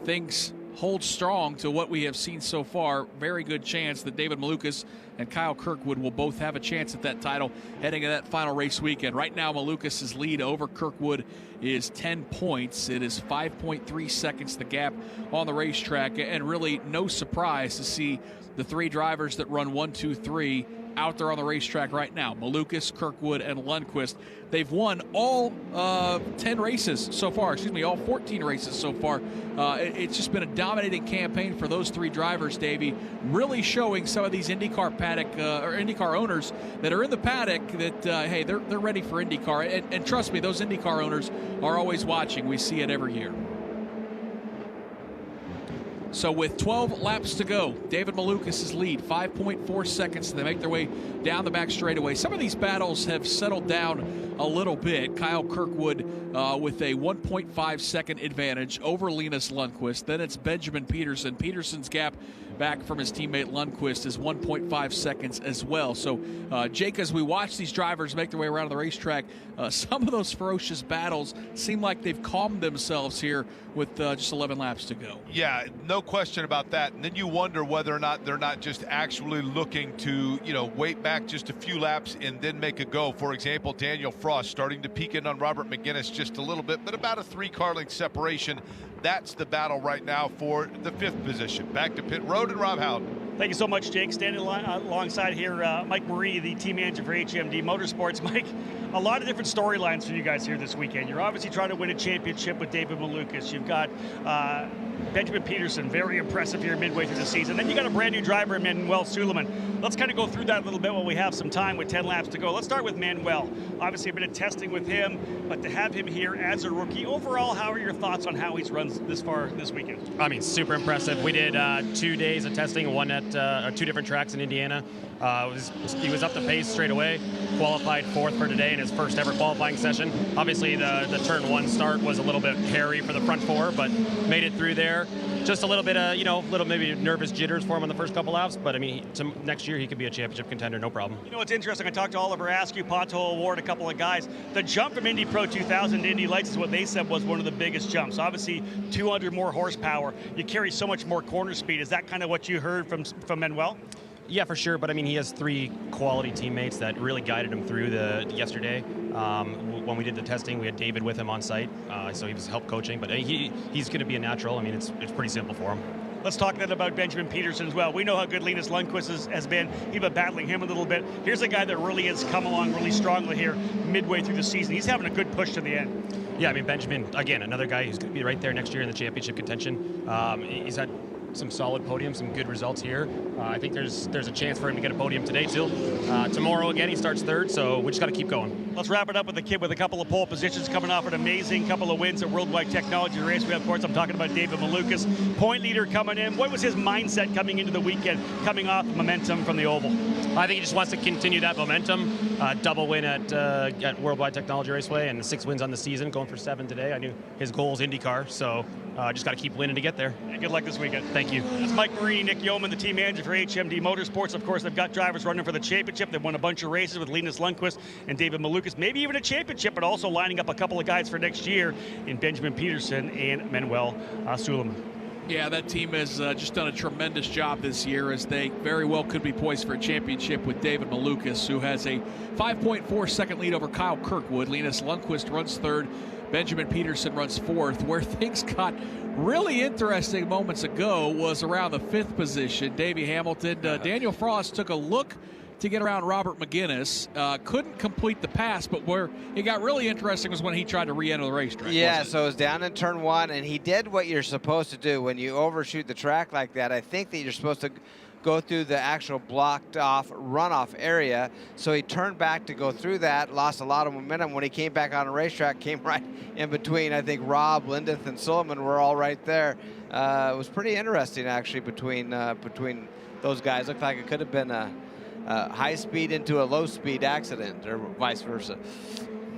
things hold strong to what we have seen so far, very good chance that David Malukas and Kyle Kirkwood will both have a chance at that title heading to that final race weekend. Right now, Malukas' lead over Kirkwood is 10 points. It is 5.3 seconds the gap on the racetrack, and really no surprise to see the 3 drivers that run 1, 2, 3 out there on the racetrack right now. Malukas, Kirkwood, and Lundqvist. They've won all 10 races so far, all 14 races so far. It's just been a dominating campaign for those 3 drivers, Davey, really showing some of these IndyCar paddock or IndyCar owners that are in the paddock that, hey, they're ready for IndyCar. And trust me, those IndyCar owners are always watching. We see it every year. So with 12 laps to go, David Malukas' lead, 5.4 seconds. They make their way down the back straightaway. Some of these battles have settled down a little bit. Kyle Kirkwood with a 1.5 second advantage over Linus Lundqvist. Then it's Benjamin Peterson. Peterson's gap back from his teammate Lundqvist is 1.5 seconds as well. So, Jake, as we watch these drivers make their way around the racetrack, some of those ferocious battles seem like they've calmed themselves here with just 11 laps to go. Yeah, no question about that. And then you wonder whether or not they're not just actually looking to, wait back just a few laps and then make a go. For example, Daniel Frost starting to peek in on Robert McGinnis just a little bit, but about a 3-car length separation. That's the battle right now for the 5th position. Back to pit road and Rob Howden. Thank you so much, Jake. Standing alongside here, Mike Marie, the team manager for HMD Motorsports. Mike, a lot of different storylines for you guys here this weekend. You're obviously trying to win a championship with David Malukas. You've got Benjamin Peterson, very impressive here midway through the season. Then you got a brand new driver, Manuel Suleiman. Let's kind of go through that a little bit while we have some time with 10 laps to go. Let's start with Manuel. Obviously, a bit of testing with him, but to have him here as a rookie, overall, how are your thoughts on how he's run this far this weekend? I mean, super impressive. We did 2 days of testing, one at 2 different tracks in Indiana. He was up the pace straight away, qualified 4th for today in his first ever qualifying session. Obviously, the turn 1 start was a little bit hairy for the front 4, but made it through there. Just a little bit of, little maybe nervous jitters for him on the first couple laps, but I mean, next year he could be a championship contender, no problem. You know what's interesting? I talked to Oliver Askew, Pato Award, a couple of guys. The jump from Indy Pro 2000 to Indy Lights is what they said was one of the biggest jumps. Obviously, 200 more horsepower. You carry so much more corner speed. Is that kind of what you heard from Manuel? Yeah, for sure. But I mean, he has 3 quality teammates that really guided him through yesterday. When we did the testing, we had David with him on site, so he was help coaching. But he's going to be a natural. I mean, it's pretty simple for him. Let's talk then about Benjamin Peterson as well. We know how good Linus Lundqvist has been. You've been battling him a little bit. Here's a guy that really has come along really strongly here midway through the season. He's having a good push to the end. Yeah, I mean, Benjamin, again, another guy who's going to be right there next year in the championship contention. He's had some solid podiums, some good results here. I think there's a chance for him to get a podium today too. Tomorrow again he starts 3rd, so we just got to keep going. Let's wrap it up with the kid with a couple of pole positions, coming off an amazing couple of wins at Worldwide Technology Raceway. Of course, I'm talking about David Malukas, point leader coming in. What was his mindset coming into the weekend, coming off the momentum from the Oval? I think he just wants to continue that momentum. Double win at Worldwide Technology Raceway and 6 wins on the season, going for 7 today. I knew his goal is IndyCar, so just got to keep winning to get there. And good luck this weekend. Thank you. That's Mike Marini, Nick Yeoman, the team manager for HMD Motorsports. Of course, they've got drivers running for the championship. They've won a bunch of races with Linus Lundqvist and David Malukas, maybe even a championship, but also lining up a couple of guys for next year in Benjamin Peterson and Manuel Suleiman. Yeah, that team has just done a tremendous job this year, as they very well could be poised for a championship with David Malukas, who has a 5.4 second lead over Kyle Kirkwood. Linus Lundqvist runs 3rd. Benjamin Peterson runs 4th. Where things got really interesting moments ago was around the 5th position. Davey Hamilton, Daniel Frost took a look to get around Robert McGinnis. Couldn't complete the pass, but where it got really interesting was when he tried to re-enter the racetrack. Yeah, so it was down in turn 1, and he did what you're supposed to do when you overshoot the track like that. I think that you're supposed to go through the actual blocked off runoff area. So he turned back to go through that, lost a lot of momentum. When he came back on the racetrack, came right in between. I think Rob, Lindeth, and Sullivan were all right there. It was pretty interesting, actually, between those guys. Looked like it could have been a high speed into a low speed accident, or vice versa.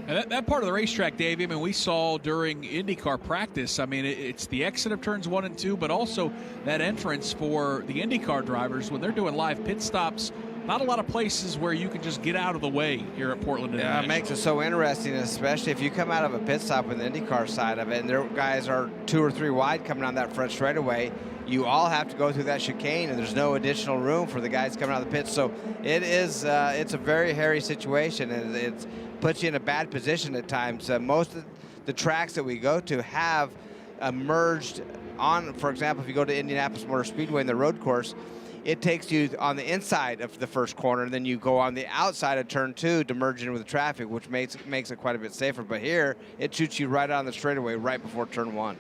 And that part of the racetrack, Dave, I mean, we saw during IndyCar practice. I mean, it's the exit of turns 1 and 2, but also that entrance for the IndyCar drivers when they're doing live pit stops. Not a lot of places where you can just get out of the way here at Portland International. Yeah, it makes it so interesting, especially if you come out of a pit stop with the IndyCar side of it, and their guys are 2 or 3 wide coming on that front straightaway. You all have to go through that chicane, and there's no additional room for the guys coming out of the pits. So it is, it's a very hairy situation, and it puts you in a bad position at times. Most of the tracks that we go to have merged on. For example, if you go to Indianapolis Motor Speedway in the road course, it takes you on the inside of the first corner, and then you go on the outside of turn 2 to merge in with the traffic, which makes it quite a bit safer. But here, it shoots you right on the straightaway right before turn 1.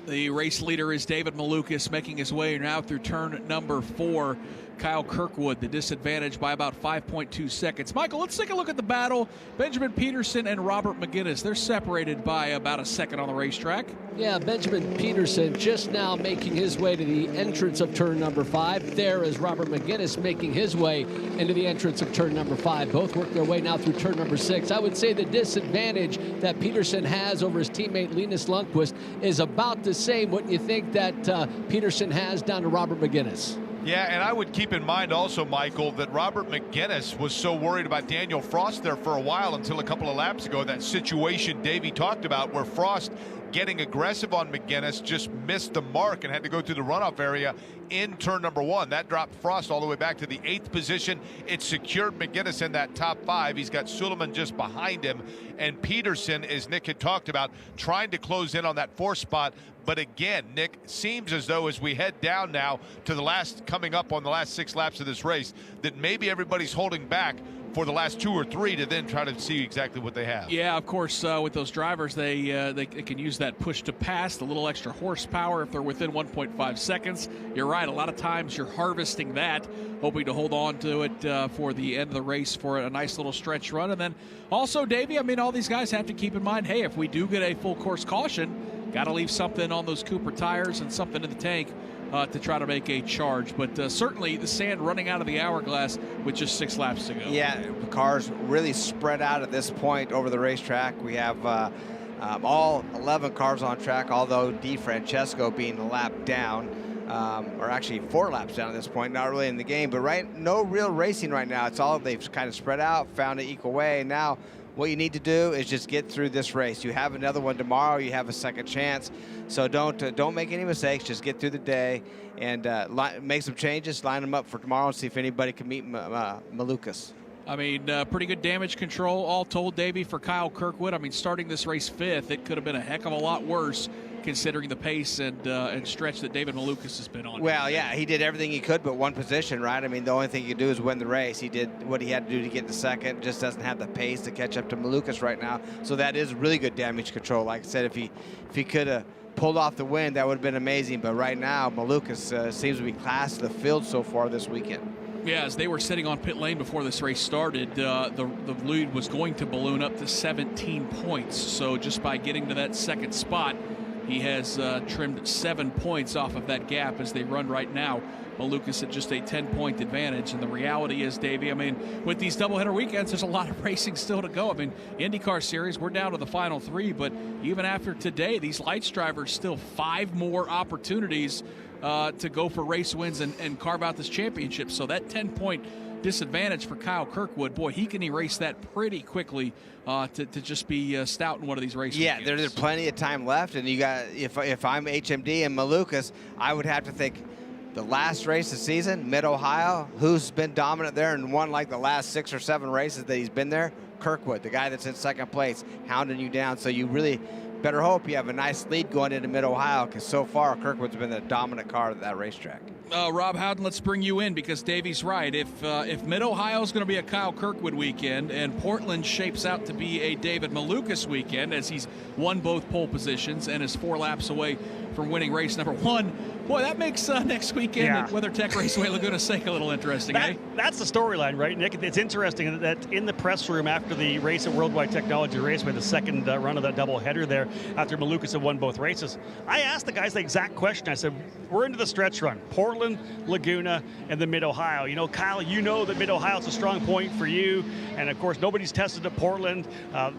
The race leader is David Malukas, making his way now through turn number 4. Kyle Kirkwood, the disadvantage by about 5.2 seconds. Michael, let's take a look at the battle. Benjamin Peterson and Robert McGinnis, they're separated by about a second on the racetrack. Yeah, Benjamin Peterson just now making his way to the entrance of turn number 5. There is Robert McGinnis making his way into the entrance of turn number 5. Both work their way now through turn number 6. I would say the disadvantage that Peterson has over his teammate Linus Lundqvist is about the same what you think that Peterson has down to Robert McGinnis. Yeah, and I would keep in mind also, Michael, that Robert McGinnis was so worried about Daniel Frost there for a while until a couple of laps ago. That situation Davey talked about where Frost getting aggressive on McGinnis just missed the mark and had to go through the runoff area in turn number 1. That dropped Frost all the way back to the 8th position. It secured McGinnis in that top 5. He's got Sullivan just behind him. And Peterson, as Nick had talked about, trying to close in on that 4th spot. But again, Nick, seems as though as we head down now to the last, coming up on the last 6 laps of this race, that maybe everybody's holding back for the last 2 or 3 to then try to see exactly what they have. Yeah, of course, with those drivers, they can use that push to pass, the little extra horsepower if they're within 1.5 seconds. You're right, a lot of times you're harvesting that, hoping to hold on to it for the end of the race for a nice little stretch run. And then also, Davey, I mean, all these guys have to keep in mind, hey, if we do get a full course caution, got to leave something on those Cooper tires and something in the tank to try to make a charge. But certainly the sand running out of the hourglass with just 6 laps to go. Yeah, the cars really spread out at this point over the racetrack. We have all 11 cars on track, although DeFrancesco being a lap down, or actually 4 laps down at this point, not really in the game. But no real racing right now. It's all they've kind of spread out, found an equal way. Now, what you need to do is just get through this race. You have another one tomorrow. You have a second chance. So don't make any mistakes. Just get through the day and make some changes, line them up for tomorrow, and see if anybody can meet Malukas. I mean, pretty good damage control all told, Davey, for Kyle Kirkwood. I mean, starting this race 5th, it could have been a heck of a lot worse considering the pace and stretch that David Malukas has been on. Well, yeah, he did everything he could but one position, right? I mean, the only thing he could do is win the race. He did what he had to do to get the second, just doesn't have the pace to catch up to Malukas right now. So that is really good damage control. Like I said, if he could have pulled off the win, that would have been amazing. But right now, Malukas seems to be class of the field so far this weekend. Yeah, as they were sitting on pit lane before this race started, the lead was going to balloon up to 17 points. So just by getting to that second spot, he has trimmed 7 points off of that gap as they run right now. Malukas at just a 10-point advantage. And the reality is, Davey, I mean, with these doubleheader weekends, there's a lot of racing still to go. I mean, IndyCar Series, we're down to the final 3, but even after today, these lights drivers still 5 more opportunities to go for race wins and carve out this championship. So that 10-point disadvantage for Kyle Kirkwood, boy, he can erase that pretty quickly to just be stout in one of these races. Yeah, there's plenty of time left, and you got if I'm HMD and Malukas, I would have to think the last race of the season, Mid-Ohio, who's been dominant there and won like the last 6 or 7 races that he's been there? Kirkwood, the guy that's in second place, hounding you down. So you really better hope you have a nice lead going into Mid-Ohio, because so far Kirkwood's been the dominant car at that racetrack. Rob Howden, let's bring you in because Davey's right. If Mid-Ohio is going to be a Kyle Kirkwood weekend and Portland shapes out to be a David Malukas weekend as he's won both pole positions and is 4 laps away from winning race number 1, boy, that makes next weekend at WeatherTech Raceway Laguna Seca a little interesting, eh? That's the storyline, right, Nick? It's interesting that in the press room after the race at Worldwide Technology Raceway, the second run of that doubleheader there, after Malukas had won both races, I asked the guys the exact question. I said, we're into the stretch run, Portland, Laguna, and the Mid-Ohio. You know, Kyle, you know that Mid-Ohio is a strong point for you, and of course, nobody's tested at Portland.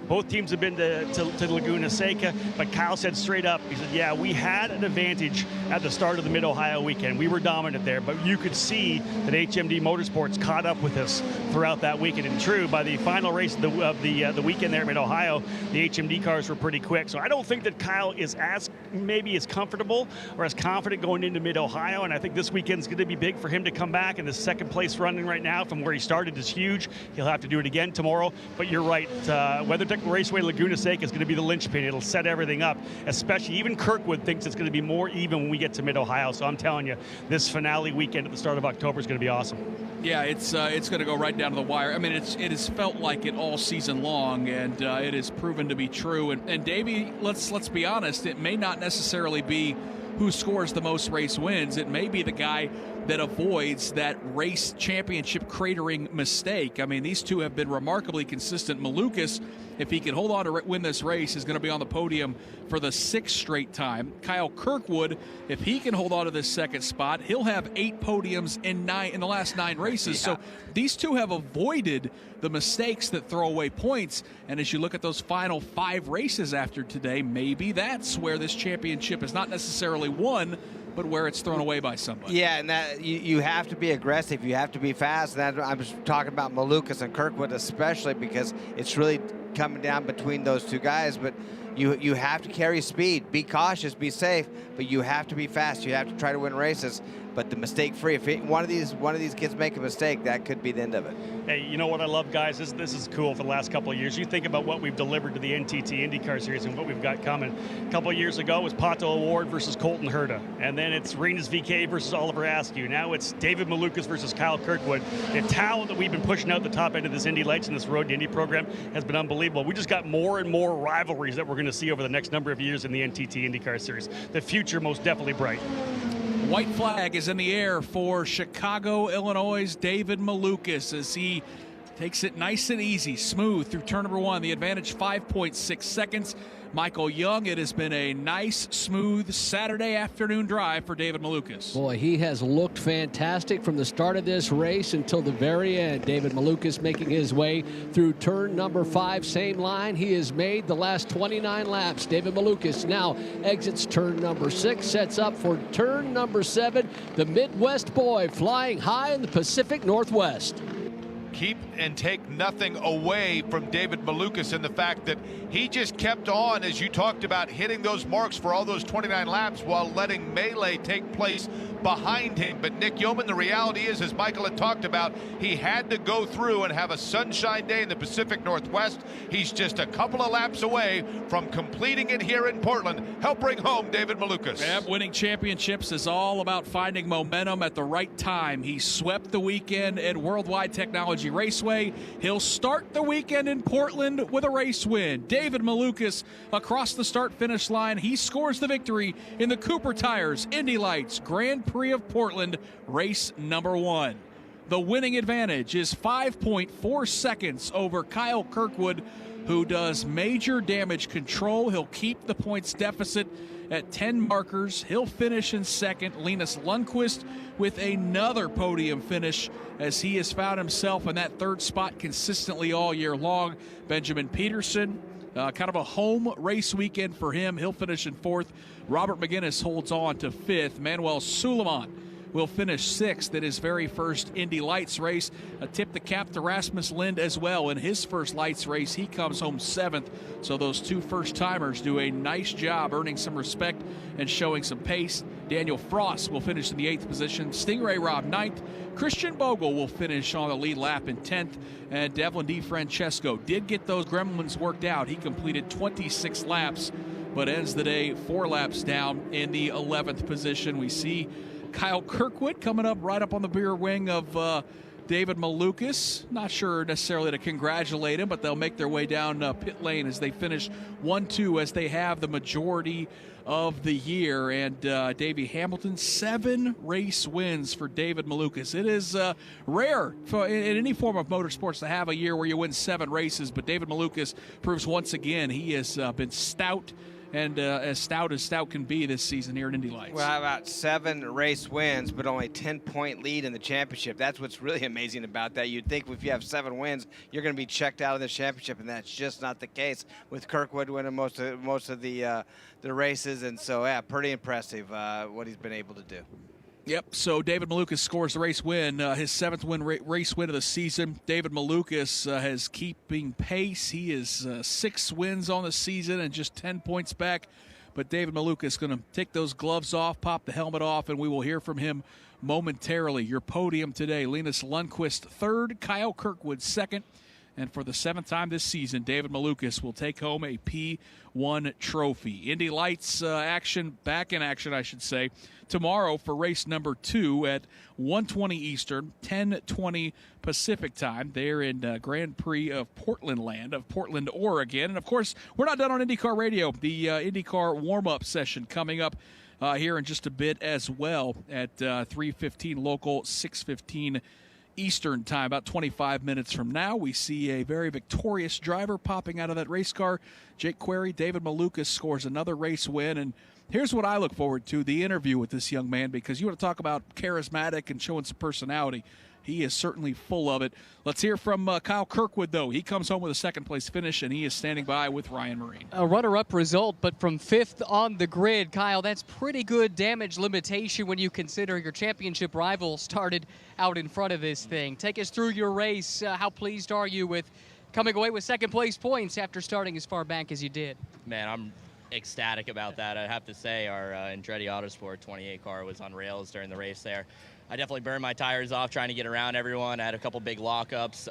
Both teams have been to Laguna Seca, but Kyle said straight up, he said, yeah, we had an advantage at the start of the Mid-Ohio weekend. We were dominant there, but you could see that HMD Motorsports caught up with us throughout that weekend. And true, by the final race of the weekend there at Mid-Ohio, the HMD cars were pretty quick. So I don't think that Kyle is maybe as comfortable or as confident going into Mid-Ohio, and I think this weekend's going to be big for him to come back. And the second place running right now from where he started is huge. He'll have to do it again tomorrow, but you're right. WeatherTech Raceway Laguna Seca is going to be the linchpin. It'll set everything up, especially even Kirkwood thinks it's going to be more even when we get to Mid-Ohio. So I'm telling you, this finale weekend at the start of October is going to be awesome. Yeah, it's going to go right down to the wire. I mean, it has felt like it all season long, and it has proven to be true. And Davey, let's be honest, it may not necessarily be who scores the most race wins. It may be the guy that avoids that race championship cratering mistake. I mean, these two have been remarkably consistent. Malukas, if he can hold on to win this race, is going to be on the podium for the 6th straight time. Kyle Kirkwood, if he can hold on to this second spot, he'll have 8 podiums in the last 9 races. So these two have avoided the mistakes that throw away points. And as you look at those final 5 races after today, maybe that's where this championship is not necessarily won, but where it's thrown away by somebody. Yeah, and that you have to be aggressive. You have to be fast. And I'm just talking about Malukas and Kirkwood especially because it's really coming down between those two guys. But you have to carry speed. Be cautious, be safe, but you have to be fast. You have to try to win races. But the mistake-free. If one of these kids make a mistake, that could be the end of it. Hey, you know what I love, guys? This is cool for the last couple of years. You think about what we've delivered to the NTT IndyCar Series and what we've got coming. A couple of years ago was Pato O'Ward versus Colton Herta. And then it's Rinus VK versus Oliver Askew. Now it's David Malukas versus Kyle Kirkwood. The talent that we've been pushing out the top end of this Indy Lights and this Road to Indy program has been unbelievable. We just got more and more rivalries that we're going to see over the next number of years in the NTT IndyCar Series. The future most definitely bright. White flag is in the air for Chicago, Illinois' David Malukas as he takes it nice and easy, smooth through turn number 1. The advantage 5.6 seconds. Michael Young, it has been a nice, smooth Saturday afternoon drive for David Malukas. Boy, he has looked fantastic from the start of this race until the very end. David Malukas making his way through turn number 5, same line. He has made the last 29 laps. David Malukas now exits turn number 6, sets up for turn number 7. The Midwest boy flying high in the Pacific Northwest. Keep and take nothing away from David Malukas in the fact that he just kept on, as you talked about, hitting those marks for all those 29 laps while letting melee take place behind him. But Nick Yeoman, the reality is, as Michael had talked about, he had to go through and have a sunshine day in the Pacific Northwest. He's just a couple of laps away from completing it here in Portland. Help bring home David Malukas. Yeah, winning championships is all about finding momentum at the right time. He swept the weekend at Worldwide Technology Raceway. He'll start the weekend in Portland with a race win. David Malukas across the start-finish line. He scores the victory in the Cooper Tires Indy Lights Grand Prix of Portland, race number 1. The winning advantage is 5.4 seconds over Kyle Kirkwood, who does major damage control. He'll keep the points deficit at 10 markers. He'll finish in second. Linus Lundqvist with another podium finish as he has found himself in that 3rd spot consistently all year long. Benjamin Peterson, kind of a home race weekend for him. He'll finish in 4th. Robert McGinnis holds on to 5th. Manuel Suleiman will finish 6th in his very first Indy Lights race. A tip the cap to Rasmus Lind as well. In his first Lights race, he comes home 7th. So those 2 first-timers do a nice job earning some respect and showing some pace. Daniel Frost will finish in the 8th position. Stingray Robb 9th. Christian Bogle will finish on the lead lap in 10th. And Devlin DiFrancesco did get those gremlins worked out. He completed 26 laps, but ends the day 4 laps down in the 11th position. We see Kyle Kirkwood coming up right up on the rear wing of David Malukas. Not sure necessarily to congratulate him, but they'll make their way down pit lane as they finish 1-2 as they have the majority of the year. And Davey Hamilton, 7 race wins for David Malukas. It is rare in any form of motorsports to have a year where you win 7 races, but David Malukas proves once again he has been stout and as stout can be this season here at Indy Lights. Well, how about 7 race wins, but only 10-point lead in the championship? That's what's really amazing about that. You'd think if you have 7 wins, you're going to be checked out of the championship, and that's just not the case. With Kirkwood winning most of the races, and so yeah, pretty impressive what he's been able to do. Yep, so David Malukas scores the race win, his 7th race win of the season. David Malukas has keeping pace. He is 6 wins on the season and just 10 points back. But David Malukas is going to take those gloves off, pop the helmet off, and we will hear from him momentarily. Your podium today, Linus Lundqvist 3rd, Kyle Kirkwood 2nd. And for the 7th time this season, David Malukas will take home a P1 trophy. Indy Lights back in action, I should say, tomorrow for race number 2 at 1:20 Eastern, 10:20 Pacific time. They're in Grand Prix of Portland, Oregon. And, of course, we're not done on IndyCar Radio. The IndyCar warm-up session coming up here in just a bit as well at 3:15 local, 6:15 Eastern time. About 25 minutes from now, we see a very victorious driver popping out of that race car. Jake Query, David Malukas scores another race win. And here's what I look forward to, the interview with this young man, because you want to talk about charismatic and showing some personality. He is certainly full of it. Let's hear from Kyle Kirkwood, though. He comes home with a 2nd-place finish, and he is standing by with Ryan Marine. A runner-up result, but from 5th on the grid. Kyle, that's pretty good damage limitation when you consider your championship rival started out in front of this thing. Take us through your race. How pleased are you with coming away with 2nd-place points after starting as far back as you did? Man, I'm ecstatic about that. I have to say our Andretti Autosport 28 car was on rails during the race there. I definitely burned my tires off trying to get around everyone. I had a couple big lockups,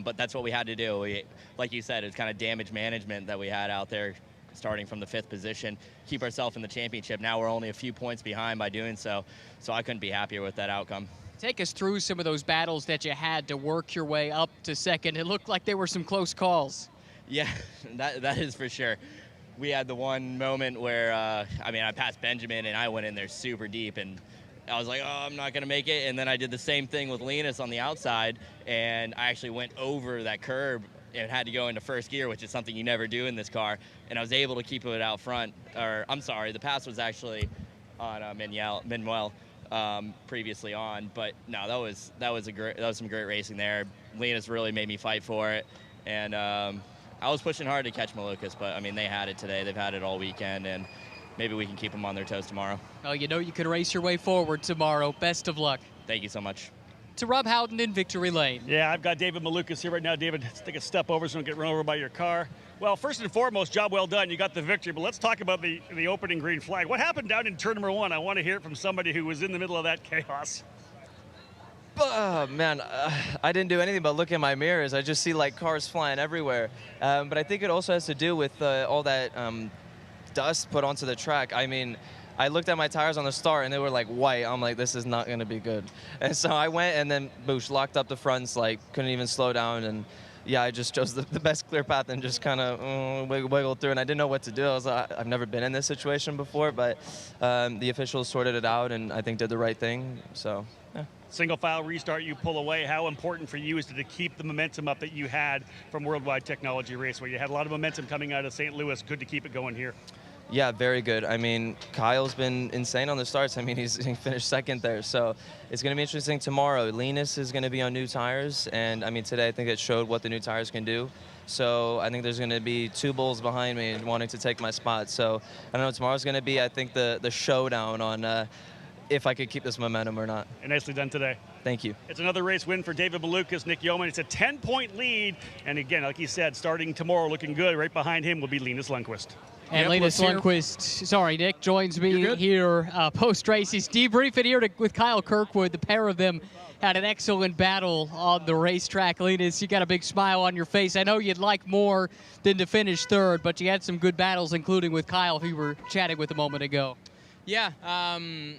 but that's what we had to do. Like you said, it's kind of damage management that we had out there starting from the 5th position, keep ourselves in the championship. Now we're only a few points behind by doing so I couldn't be happier with that outcome. Take us through some of those battles that you had to work your way up to 2nd. It looked like there were some close calls. Yeah, that is for sure. We had the one moment where, I passed Benjamin and I went in there super deep and I was like, oh, I'm not going to make it. And then I did the same thing with Linus on the outside, and I actually went over that curb and had to go into 1st gear, which is something you never do in this car. And I was able to keep it out front. The pass was actually on Manuel previously on. But no, that was some great racing there. Linus really made me fight for it. And I was pushing hard to catch Malukas, but, they had it today. They've had it all weekend, and maybe we can keep them on their toes tomorrow. Oh, you can race your way forward tomorrow. Best of luck. Thank you so much. To Rob Howden in Victory Lane. Yeah, I've got David Malukas here right now. David, let's take a step over so don't get run over by your car. Well, first and foremost, job well done. You got the victory, but let's talk about the opening green flag. What happened down in turn number 1? I want to hear it from somebody who was in the middle of that chaos. Man, I didn't do anything but look in my mirrors. I just see cars flying everywhere. But I think it also has to do with all that dust put onto the track. I looked at my tires on the start and they were white. I'm like, this is not going to be good. And so I went and then boosh, locked up the fronts, couldn't even slow down. And yeah, I just chose the best clear path and just kind of wiggled through. And I didn't know what to do. I've never been in this situation before, but the officials sorted it out and I think did the right thing. So, yeah. Single file restart, you pull away. How important for you is to keep the momentum up that you had from Worldwide Technology Race, where you had a lot of momentum coming out of St. Louis? Good to keep it going here. Yeah, very good. Kyle's been insane on the starts. He finished 2nd there. So it's going to be interesting tomorrow. Linus is going to be on new tires. And, today I think it showed what the new tires can do. So I think there's going to be 2 bulls behind me wanting to take my spot. So I don't know, tomorrow's going to be, I think, the showdown on if I could keep this momentum or not. And nicely done today. Thank you. It's another race win for David Malukas, Nick Yeoman. It's a 10-point lead. And again, like he said, starting tomorrow looking good. Right behind him will be Linus Lundqvist. And Linus Lundqvist, Nick, joins me here post-race. He's debriefing here with Kyle Kirkwood. The pair of them had an excellent battle on the racetrack. Linus, you got a big smile on your face. I know you'd like more than to finish 3rd, but you had some good battles, including with Kyle, who you were chatting with a moment ago. Yeah,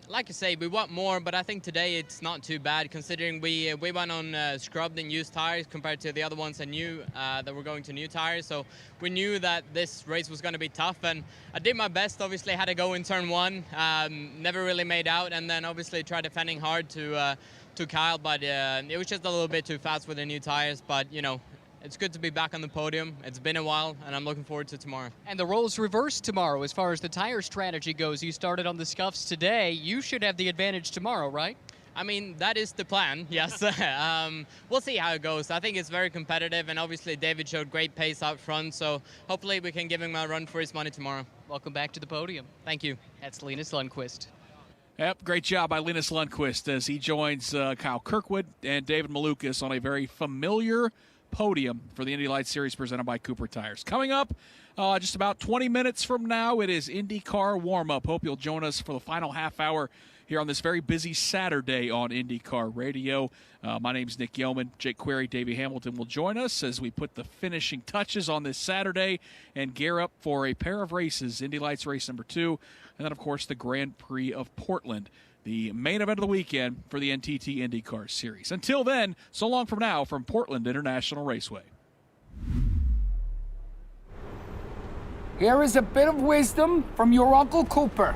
like I say, we want more, but I think today it's not too bad considering we went on scrubbed and used tires compared to the other ones I knew that were going to new tires. So we knew that this race was going to be tough, and I did my best. Obviously, had to go in turn one, never really made out, and then obviously tried defending hard to Kyle, but it was just a little bit too fast with the new tires. But you know, it's good to be back on the podium. It's been a while, and I'm looking forward to tomorrow. And the roles reverse tomorrow as far as the tire strategy goes. You started on the scuffs today. You should have the advantage tomorrow, right? I mean, that is the plan, yes. We'll see how it goes. I think it's very competitive, and obviously David showed great pace out front, so hopefully we can give him a run for his money tomorrow. Welcome back to the podium. Thank you. That's Linus Lundqvist. Yep, great job by Linus Lundqvist as he joins Kyle Kirkwood and David Malukas on a very familiar podium for the Indy Lights Series presented by Cooper Tires. Coming up just about 20 minutes from now, it is IndyCar warm-up. Hope you'll join us for the final half hour here on this very busy Saturday on IndyCar Radio. My name's Nick Yeoman. Jake Query, Davey Hamilton will join us as we put the finishing touches on this Saturday and gear up for a pair of races, Indy Lights race number 2, and then, of course, the Grand Prix of Portland, the main event of the weekend for the NTT IndyCar Series. Until then, so long from now from Portland International Raceway. Here is a bit of wisdom from your Uncle Cooper.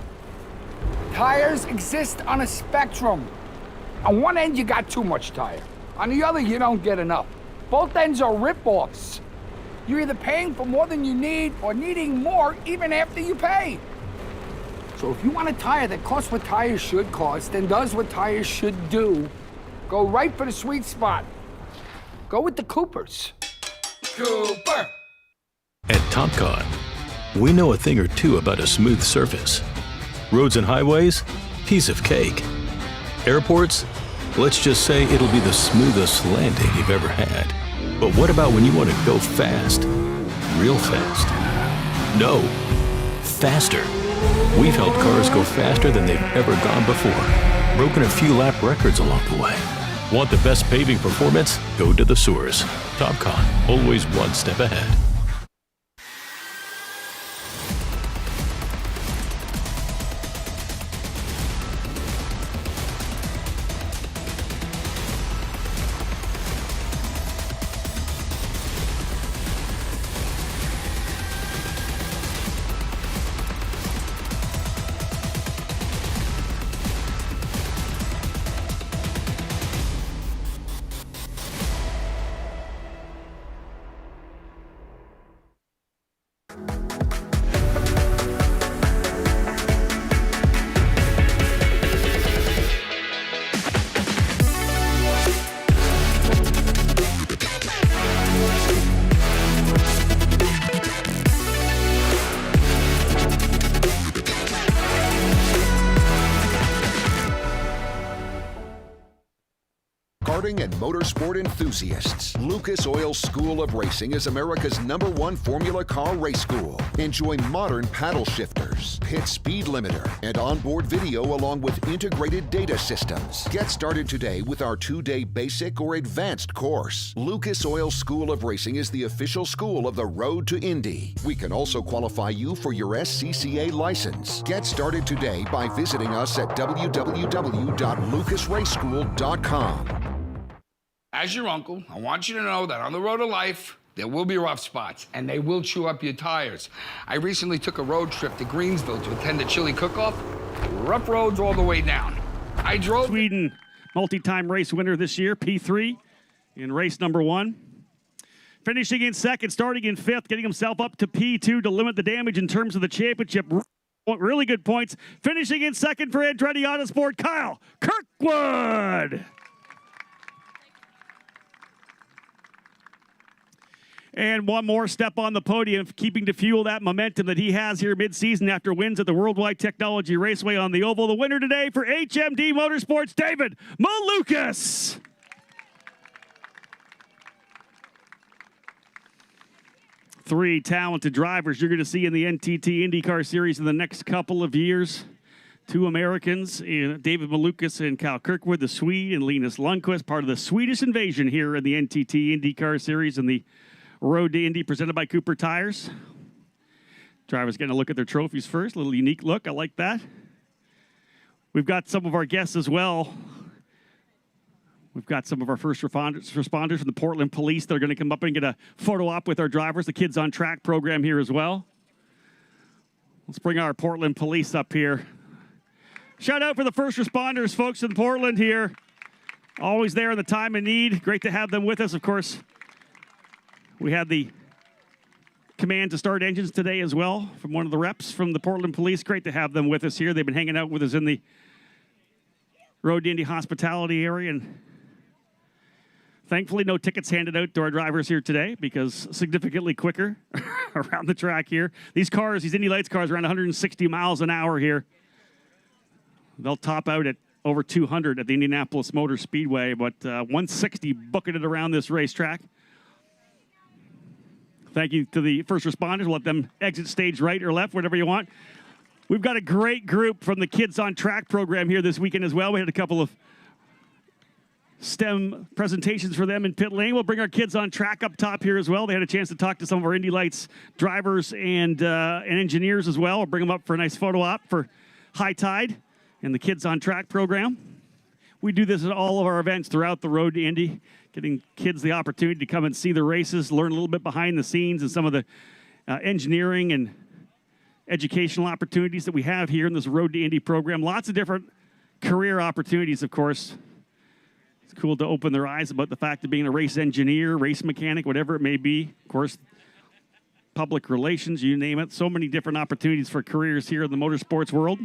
Tires exist on a spectrum. On one end, you got too much tire. On the other, you don't get enough. Both ends are rip-offs. You're either paying for more than you need or needing more even after you pay. So if you want a tire that costs what tires should cost and does what tires should do, go right for the sweet spot. Go with the Coopers. Cooper! At TopCon, we know a thing or two about a smooth surface. Roads and highways, piece of cake. Airports, let's just say it'll be the smoothest landing you've ever had. But what about when you want to go fast? Real fast? No, faster. We've helped cars go faster than they've ever gone before. Broken a few lap records along the way. Want the best paving performance? Go to the source. TopCon, always one step ahead. Karting and motorsport enthusiasts, Lucas Oil School of Racing is America's #1 Formula Car race school. Enjoy modern paddle shifters, pit speed limiter, and onboard video along with integrated data systems. Get started today with our 2-day basic or advanced course. Lucas Oil School of Racing is the official school of the road to Indy. We can also qualify you for your SCCA license. Get started today by visiting us at www.lucasraceschool.com. As your uncle, I want you to know that on the road to life, there will be rough spots, and they will chew up your tires. I recently took a road trip to Greensville to attend a chili cook-off. Rough roads all the way down. I drove... Sweden, multi-time race winner this year, P3, in race number 1. Finishing in second, starting in 5th, getting himself up to P2 to limit the damage in terms of the championship. Really good points. Finishing in second for Andretti Autosport, Kyle Kirkwood. And one more step on the podium, keeping to fuel that momentum that he has here mid-season after wins at the Worldwide Technology Raceway on the Oval. The winner today for HMD Motorsports, David Malukas. Three talented drivers you're going to see in the NTT IndyCar Series in the next couple of years. Two Americans, David Malukas and Kyle Kirkwood, the Swede, and Linus Lundqvist, part of the Swedish invasion here in the NTT IndyCar Series and the Road to Indy presented by Cooper Tires. Drivers getting a look at their trophies first. A little unique look. I like that. We've got some of our guests as well. We've got some of our first responders from the Portland Police that are going to come up and get a photo op with our drivers, the Kids on Track program here as well. Let's bring our Portland Police up here. Shout out for the first responders, folks in Portland here. Always there in the time of need. Great to have them with us, of course. We had the command to start engines today as well from one of the reps from the Portland Police. Great to have them with us here. They've been hanging out with us in the Road to Indy hospitality area, and thankfully no tickets handed out to our drivers here today because significantly quicker around the track here. These cars, these Indy Lights cars, around 160 miles an hour here. They'll top out at over 200 at the Indianapolis Motor Speedway, but 160 bucketed around this racetrack. Thank you to the first responders. We'll let them exit stage right or left, whatever you want. We've got a great group from the Kids on Track program here this weekend as well. We had a couple of STEM presentations for them in pit lane. We'll bring our Kids on Track up top here as well. They had a chance to talk to some of our Indy Lights drivers and engineers as well. We'll bring them up for a nice photo op for High Tide and the Kids on Track program. We do this at all of our events throughout the Road to Indy, getting kids the opportunity to come and see the races, learn a little bit behind the scenes and some of the engineering and educational opportunities that we have here in this Road to Indy program. Lots of different career opportunities, of course. It's cool to open their eyes about the fact of being a race engineer, race mechanic, whatever it may be. Of course, public relations, you name it. So many different opportunities for careers here in the motorsports world.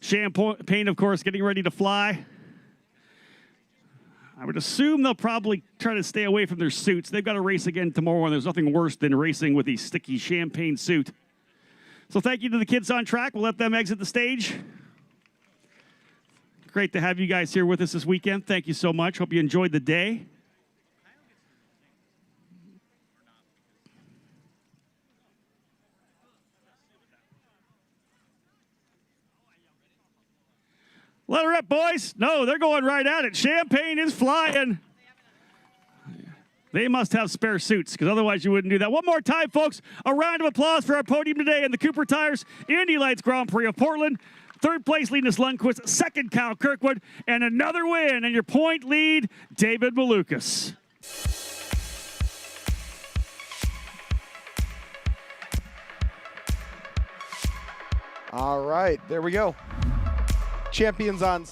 Champagne, of course, getting ready to fly. I would assume they'll probably try to stay away from their suits. They've got to race again tomorrow, and there's nothing worse than racing with a sticky champagne suit. So thank you to the Kids on Track. We'll let them exit the stage. Great to have you guys here with us this weekend. Thank you so much. Hope you enjoyed the day. Let her up, boys. No, they're going right at it. Champagne is flying. They must have spare suits, because otherwise you wouldn't do that. One more time, folks. A round of applause for our podium today in the Cooper Tires Indy Lights Grand Prix of Portland. Third place, Linus Lundqvist. Second, Kyle Kirkwood. And another win. And your point lead, David Malukas. All right, there we go. Champions on.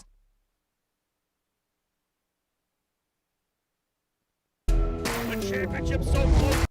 The championship so close.